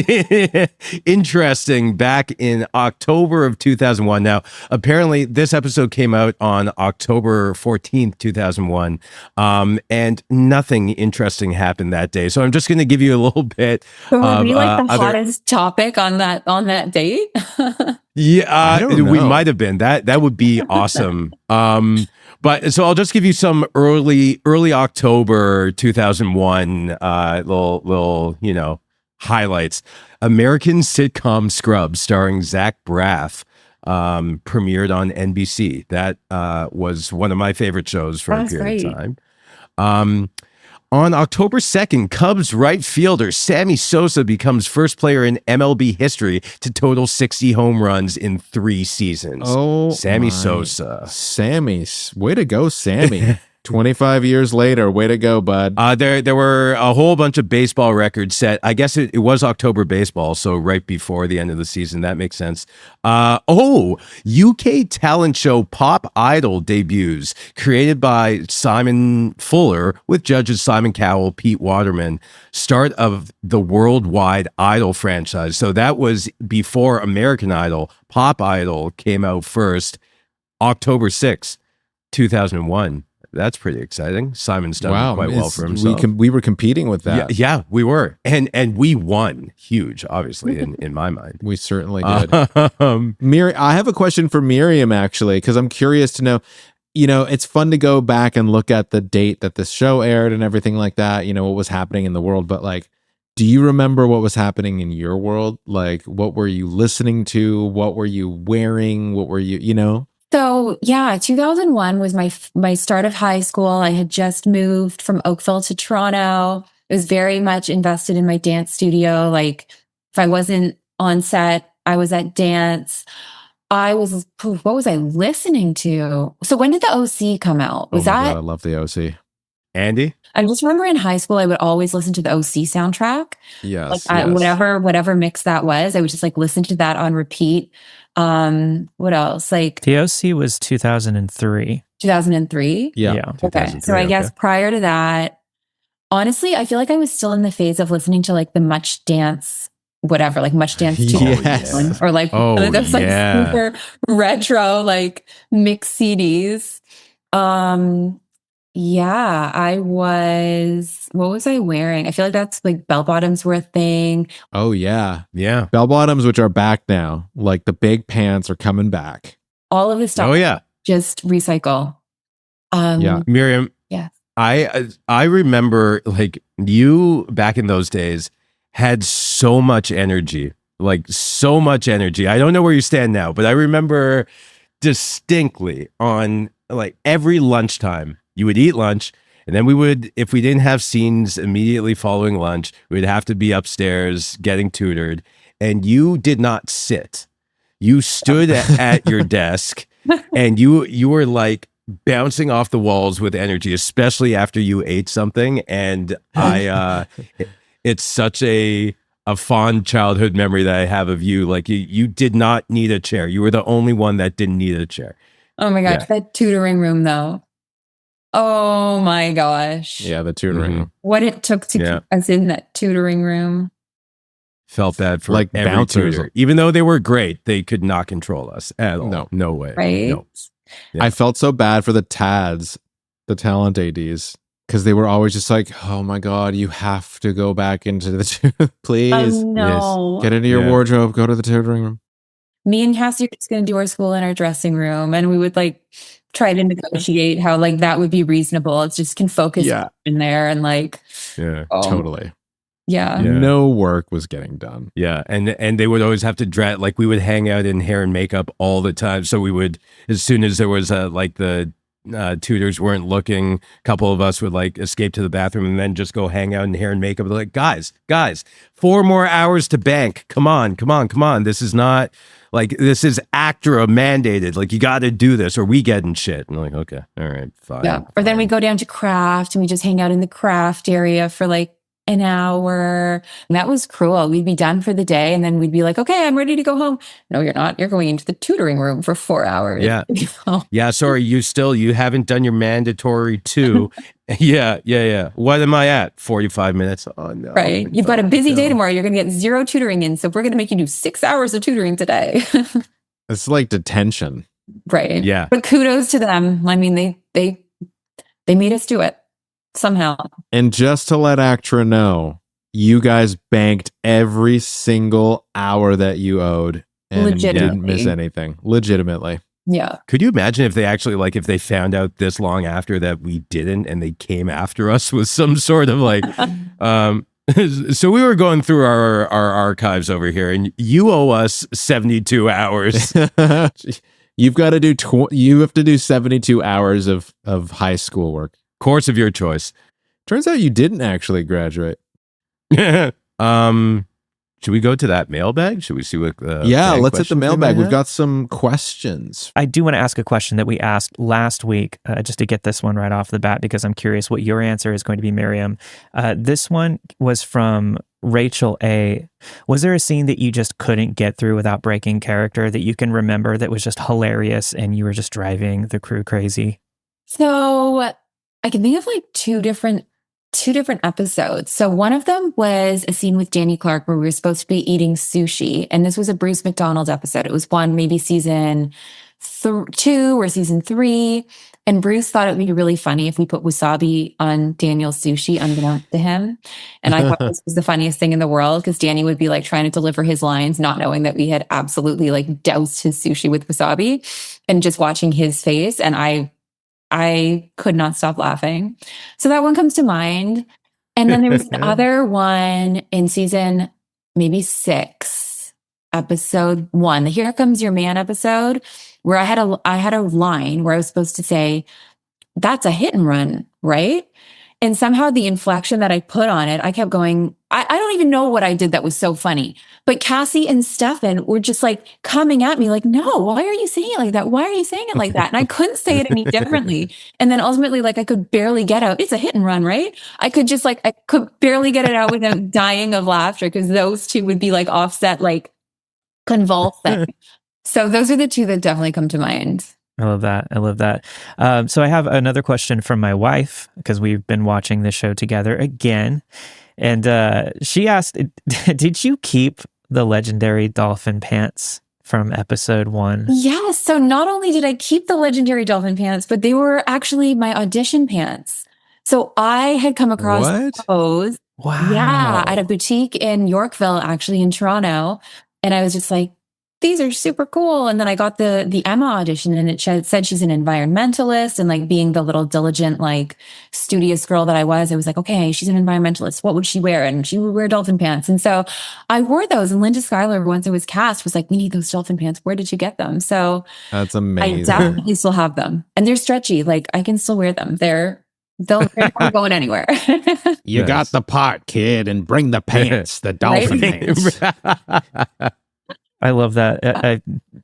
interesting back in October of 2001. Now, apparently, this episode came out on October 14th, 2001, and nothing interesting happened that day. So I'm just going to give you a little bit. So were we like the other- hottest topic on that date? Yeah, I don't we know. might have been. That would be awesome. But so I'll just give you some early October 2001 little highlights. American sitcom Scrubs, starring Zach Braff, premiered on NBC. That was one of my favorite shows for a period of time. On October 2nd, Cubs right fielder Sammy Sosa becomes first player in MLB history to total 60 home runs in 3 seasons. Oh, Sammy my. Sosa. Sammy, way to go, Sammy. 25 years later, way to go, bud. There were a whole bunch of baseball records set. I guess it was October baseball, so right before the end of the season. That makes sense. UK talent show Pop Idol debuts, created by Simon Fuller with judges Simon Cowell, Pete Waterman. Start of the worldwide Idol franchise. So that was before American Idol. Pop Idol came out first, October 6th, 2001. That's pretty exciting. Simon's done quite well for himself. We were competing with that. Yeah, we were. And we won huge, obviously, in my mind. We certainly did. I have a question for Miriam, actually, because I'm curious to know, it's fun to go back and look at the date that this show aired and everything like that, what was happening in the world. But, like, do you remember what was happening in your world? Like, what were you listening to? What were you wearing? What were you? So yeah, 2001 was my start of high school. I had just moved from Oakville to Toronto. I was very much invested in my dance studio. Like, if I wasn't on set, I was at dance. What was I listening to? So when did the OC come out? Was that? God, I love the OC. Andy? I just remember in high school, I would always listen to the OC soundtrack. Yes. Like whatever mix that was, I would just like listen to that on repeat. What else? Like The OC was 2003. 2003. Yeah. Okay. So I guess prior to that, honestly, I feel like I was still in the phase of listening to like the Much Dance, whatever, like Much Dance 2001, or like those like super retro like mix CDs. Yeah, what was I wearing? I feel like that's like bell bottoms were a thing. Oh, yeah. Yeah. Bell bottoms, which are back now. Like the big pants are coming back. All of this stuff. Oh, yeah. Just recycle. Yeah. Miriam. Yeah. I remember like you back in those days had so much energy, like so much energy. I don't know where you stand now, but I remember distinctly on like every lunchtime you would eat lunch, and then we would, if we didn't have scenes immediately following lunch, we'd have to be upstairs getting tutored, and you did not sit. You stood at your desk, and you were like bouncing off the walls with energy, especially after you ate something. And it's such a fond childhood memory that I have of you. Like you did not need a chair. You were the only one that didn't need a chair. Oh my gosh, Yeah. that tutoring room though. Oh my gosh. Yeah, the tutoring room. What it took to keep us in that tutoring room. Felt bad for Like every bouncers. tutor. Even though they were great, they could not control us at all. No way. Right? No. Yeah. I felt so bad for the TADs, the talent ADs, because they were always just like, oh my God, you have to go back into the please. Oh no. Get into your wardrobe, go to the tutoring room. Me and Cassie are just going to do our school in our dressing room, and we would like try to negotiate how like that would be reasonable. It just can focus in there and like Totally. Yeah. No work was getting done. Yeah, and they would always have to dress, like we would hang out in hair and makeup all the time. So we would, as soon as there was like the tutors weren't looking, a couple of us would like escape to the bathroom and then just go hang out in hair and makeup. They're like, guys, 4 more hours to bank. Come on. This is not like, this is ACTRA mandated. Like you got to do this or we get in shit. And I'm like, okay, all right, fine. Yeah. Or then we go down to craft and we just hang out in the craft area for like an hour. And that was cruel. We'd be done for the day and then we'd be like, okay, I'm ready to go home. No, you're not. You're going into the tutoring room for 4 hours. Yeah. Yeah. Sorry. You haven't done your mandatory 2. Yeah. What am I at? 45 minutes. Oh no. Right. You've got a busy day tomorrow. You're going to get 0 tutoring in. So we're going to make you do 6 hours of tutoring today. It's like detention. Right. Yeah. But kudos to them. I mean, they made us do it. Somehow. And just to let ACTRA know, you guys banked every single hour that you owed and didn't miss anything. Legitimately. Yeah. Could you imagine if they actually, like, if they found out this long after that we didn't and they came after us with some sort of like, so we were going through our archives over here and you owe us 72 hours. You've got to do, you have to do 72 hours of high school work. Course of your choice. Turns out you didn't actually graduate. Should we go to that mailbag? Should we see what? Let's hit the mailbag. We've got some questions. I do want to ask a question that we asked last week, just to get this one right off the bat, because I'm curious what your answer is going to be, Miriam. This one was from Rachel A. Was there a scene that you just couldn't get through without breaking character that you can remember that was just hilarious and you were just driving the crew crazy? So I can think of like two different episodes. So one of them was a scene with Danny Clark where we were supposed to be eating sushi. And this was a Bruce McDonald episode. It was maybe season 2 or season 3. And Bruce thought it would be really funny if we put wasabi on Daniel's sushi unbeknownst to him. And I thought this was the funniest thing in the world because Danny would be like trying to deliver his lines, not knowing that we had absolutely like doused his sushi with wasabi and just watching his face. And I could not stop laughing. So that one comes to mind. And then there was another one in season maybe 6, episode 1, the Here Comes Your Man episode, where I had a line where I was supposed to say, that's a hit and run, right? And somehow the inflection that I put on it, I kept going, I don't even know what I did that was so funny. But Cassie and Stefan were just like coming at me like, no, why are you saying it like that? Why are you saying it like that? And I couldn't say it any differently. And then ultimately, like I could barely get out, it's a hit and run, right? I could barely get it out without dying of laughter because those two would be like offset, like convulsing. So those are the two that definitely come to mind. I love that. So I have another question from my wife because we've been watching this show together again. And she asked, did you keep the legendary dolphin pants from episode 1? Yes. So not only did I keep the legendary dolphin pants, but they were actually my audition pants. So I had come across those. Wow. Yeah. At a boutique in Yorkville, actually in Toronto. And I was just like, these are super cool. And then I got the Emma audition, and it said she's an environmentalist, and like being the little diligent, like studious girl that I was like, okay, she's an environmentalist. What would she wear? And she would wear dolphin pants. And so I wore those. And Linda Schuyler, once I was cast, was like, we need those dolphin pants. Where did you get them? So That's amazing. I definitely still have them, and they're stretchy. Like I can still wear them. They're not going anywhere. You got the part, kid, and bring the pants, the dolphin pants. I love that.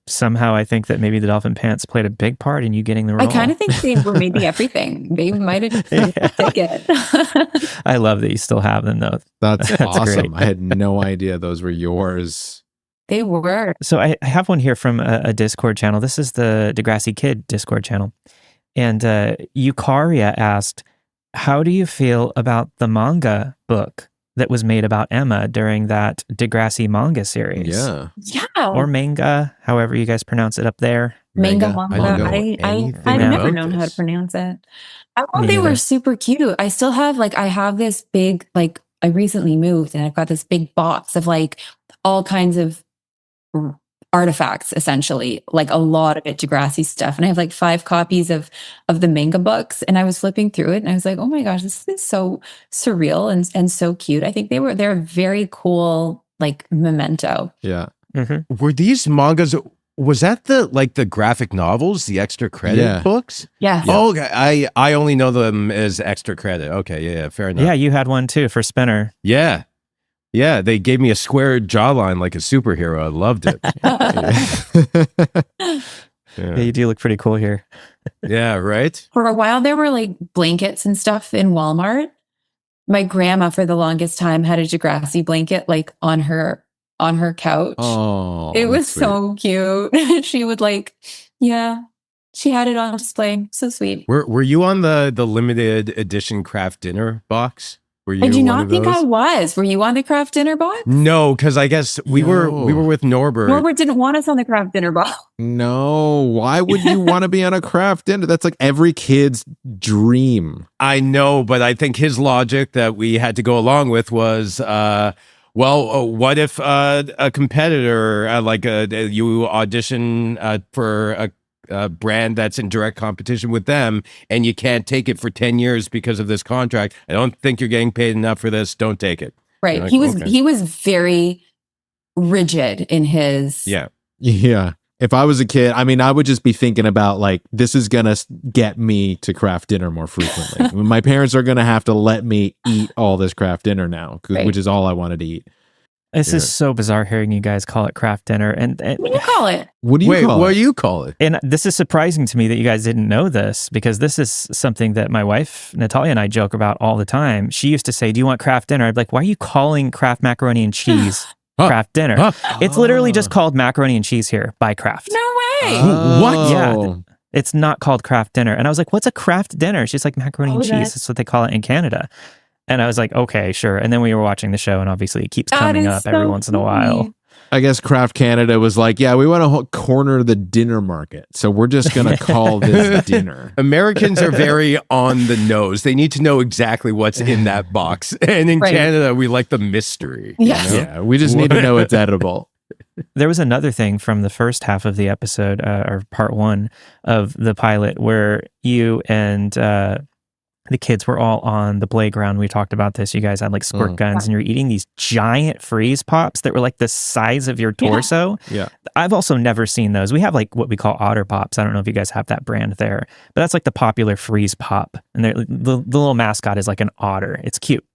Somehow I think that maybe the dolphin pants played a big part in you getting the role. I kind of think they were maybe everything. They might have taken it. I love that you still have them, though. That's awesome. great. I had no idea those were yours. They were. So I have one here from a Discord channel. This is the Degrassi Kid Discord channel. And Eukaria asked, how do you feel about the manga book that was made about Emma during that Degrassi manga series? Yeah. Or manga, however you guys pronounce it up there. Manga. anything I've never about known how this. to pronounce it. I thought Me they were neither. super cute. I still have I have this big, I recently moved, and I've got this big box of all kinds of artifacts, essentially, like a lot of it Degrassi stuff. And I have 5 copies of the manga books, and I was flipping through it and I was like, oh my gosh, this is so surreal and so cute. I think they're a very cool memento. Yeah. Mm-hmm. Were these mangas? Was that the graphic novels, the extra credit books? Yeah. Oh, okay. I only know them as extra credit. Okay, yeah, fair enough. Yeah, you had one too for Spinner. Yeah. Yeah, they gave me a square jawline like a superhero. I loved it. Yeah, you do look pretty cool here. Yeah, right? For a while, there were blankets and stuff in Walmart. My grandma, for the longest time, had a Degrassi blanket on her couch. Oh, it was that's sweet. so cute. She would she had it on display. So sweet. Were you on the limited edition craft dinner box? Were you I do one not of think those? I was. Were you on the craft dinner box? No, because I guess we were with Norbert. Norbert didn't want us on the craft dinner box. No, why would you want to be on a craft dinner? That's every kid's dream. I know, but I think his logic that we had to go along with was, what if a competitor, you audition for a brand that's in direct competition with them, and you can't take it for 10 years because of this contract? I don't think you're getting paid enough for this. Don't take it. Right. Like, He was very rigid in his. Yeah. Yeah. If I was a kid, I would just be thinking about this is going to get me to craft dinner more frequently. My parents are going to have to let me eat all this craft dinner now, which is all I wanted to eat. This is so bizarre hearing you guys call it craft dinner. And What do you call it? What do you call it? What do you call it? And this is surprising to me that you guys didn't know this, because this is something that my wife, Natalia, and I joke about all the time. She used to say, do you want craft dinner? I'd be like, why are you calling Kraft macaroni and cheese craft dinner? It's literally just called macaroni and cheese here by Kraft. No way. What? Yeah. It's not called craft dinner. And I was like, what's a craft dinner? She's like, macaroni and cheese. That's what they call it in Canada. And I was like, okay, sure. And then we were watching the show, and obviously it keeps coming up every once in a while. I guess Kraft Canada was like, yeah, we want to corner the dinner market, so we're just going to call this dinner. Americans are very on the nose. They need to know exactly what's in that box. And in Canada, we like the mystery. Yes. Yeah, we just need to know it's edible. There was another thing from the first half of the episode, or part 1 of the pilot, where you and the kids were all on the playground. We talked about this. You guys had squirt guns, and you're eating these giant freeze pops that were the size of your torso. Yeah. I've also never seen those. We have what we call Otter Pops. I don't know if you guys have that brand there, but that's the popular freeze pop. And the little mascot is an otter. It's cute.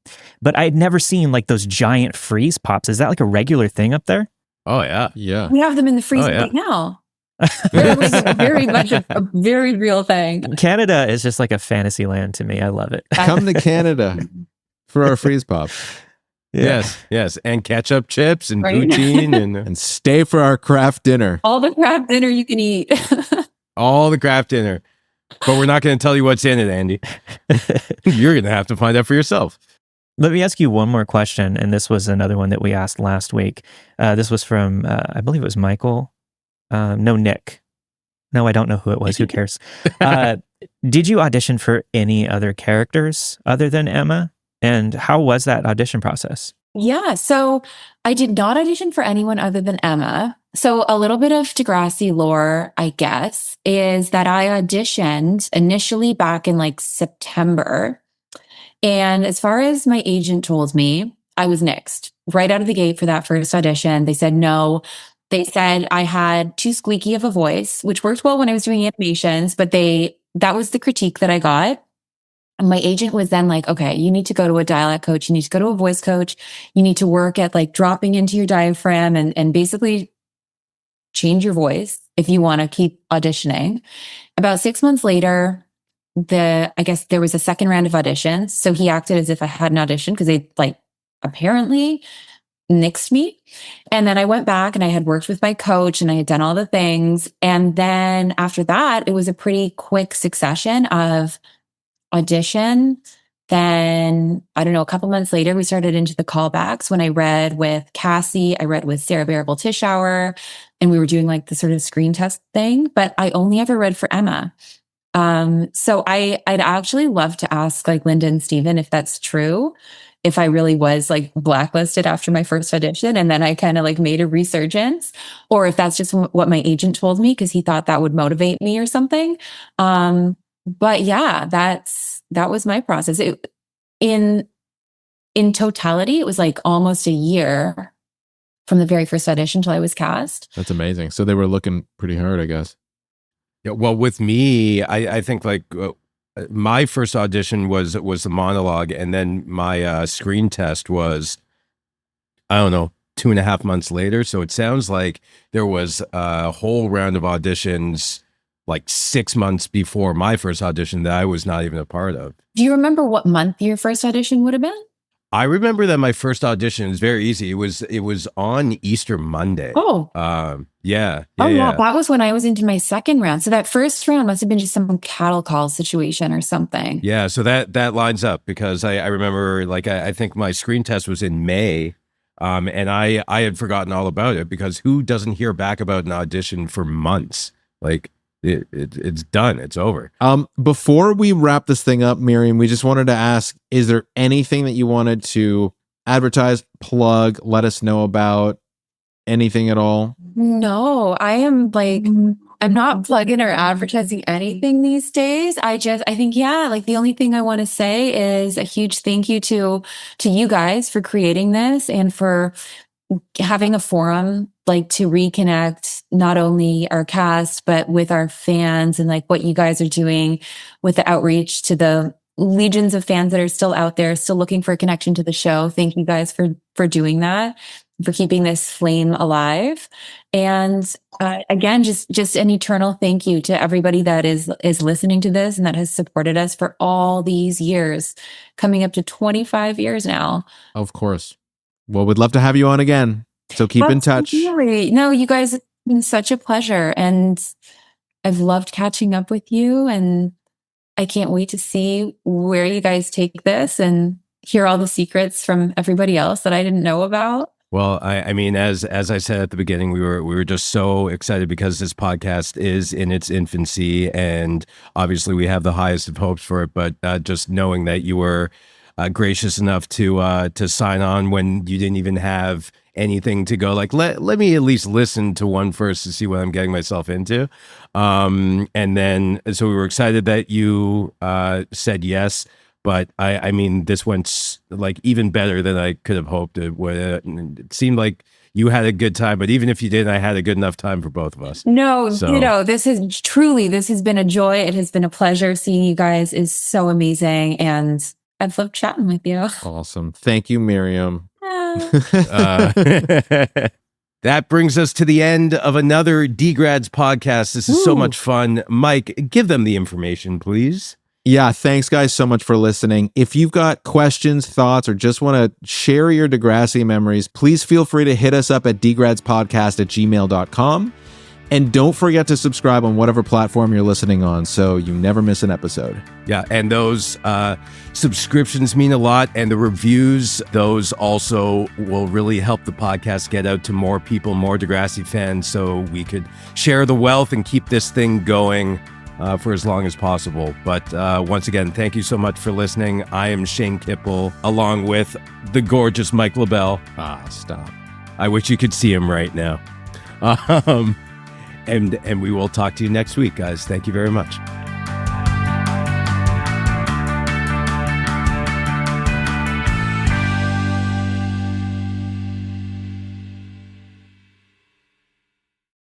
But I had never seen those giant freeze pops. Is that a regular thing up there? Oh, yeah. Yeah. We have them in the freezer right now. They're very much a very real thing. Canada is just a fantasy land to me. I love it. Come to Canada for our freeze pop. Yes. And ketchup chips and Right. poutine and And stay for our craft dinner. All the craft dinner you can eat. all the craft dinner. But we're not going to tell you what's in it, Andy. You're going to have to find out for yourself. Let me ask you one more question. And this was another one that we asked last week. This was from, I believe it was Michael. No, Nick. No, I don't know who it was. Who cares? Did you audition for any other characters other than Emma? And how was that audition process? Yeah. So I did not audition for anyone other than Emma. So a little bit of Degrassi lore, I guess, is that I auditioned initially back in like September. And as far as my agent told me, I was nixed right out of the gate for that first audition. They said no. They said I had too squeaky of a voice, which worked well when I was doing animations, but that was the critique that I got. And my agent was then like, okay, you need to go to a dialect coach. You need to go to a voice coach. You need to work at like dropping into your diaphragm and basically change your voice if you want to keep auditioning. About 6 months later, I guess there was a second round of auditions. So he acted as if I had an audition because they like apparently nixed me. And then I went back and I had worked with my coach and I had done all the things. And then after that, it was a pretty quick succession of audition. Then, I don't know, a couple months later, we started into the callbacks when I read with Cassie, I read with Sarah Bearable Tischauer, and we were doing like the sort of screen test thing, but I only ever read for Emma. So I'd actually love to ask like Linda and Steven if that's true, if I really was like blacklisted after my first audition and then I kind of like made a resurgence, or if that's just what my agent told me because he thought that would motivate me or something. But yeah, that was my process. In totality, it was like almost a year from the very first audition till I was cast. That's amazing. So they were looking pretty hard, I guess. Yeah, well, with me, I think like my first audition was the monologue, and then my screen test was, I don't know, 2.5 months later. So it sounds like there was a whole round of auditions like 6 months before my first audition that I was not even a part of. Do you remember what month your first audition would have been? I remember that my first audition is very easy. It was on Easter Monday. Oh. Yeah. That was when I was into my second round. So that first round must have been just some cattle call situation or something. Yeah, so that lines up because I remember like I think my screen test was in May. And I had forgotten all about it because who doesn't hear back about an audition for months? Like it's done. It's over. Before we wrap this thing up, Miriam, we just wanted to ask, is there anything that you wanted to advertise, plug, let us know about, anything at all? No, I'm not plugging or advertising anything these days. I think, yeah, like the only thing I want to say is a huge thank you to you guys for creating this and for having a forum like to reconnect not only our cast, but with our fans and like what you guys are doing with the outreach to the legions of fans that are still out there, still looking for a connection to the show. Thank you guys for doing that, for keeping this flame alive. And again, just an eternal thank you to everybody that is listening to this and that has supported us for all these years, coming up to 25 years now. Of course. Well, we'd love to have you on again. So keep in touch. Really. No, you guys, it's been such a pleasure. And I've loved catching up with you. And I can't wait to see where you guys take this and hear all the secrets from everybody else that I didn't know about. Well, I mean, as I said at the beginning, we were just so excited because this podcast is in its infancy, and obviously we have the highest of hopes for it. But just knowing that you were gracious enough to sign on when you didn't even have anything to go, like let me at least listen to one first to see what I'm getting myself into, and then so we were excited that you said yes. But I mean, this went like even better than I could have hoped it would. It seemed like you had a good time, but even if you didn't, I had a good enough time for both of us. No, this has been a joy. It has been a pleasure. Seeing you guys is so amazing. And I've loved chatting with you. Awesome. Thank you, Miriam. That brings us to the end of another D-Grads podcast. This is so much fun. Mike, give them the information, please. Yeah, thanks guys so much for listening. If you've got questions, thoughts, or just want to share your Degrassi memories, please feel free to hit us up at dgradspodcast@gmail.com. And don't forget to subscribe on whatever platform you're listening on so you never miss an episode. Yeah, and those subscriptions mean a lot, and the reviews, those also will really help the podcast get out to more people, more Degrassi fans, so we could share the wealth and keep this thing going for as long as possible. But once again, thank you so much for listening. I am Shane Kipple, along with the gorgeous Mike LaBelle. Stop. I wish you could see him right now. And we will talk to you next week, guys. Thank you very much.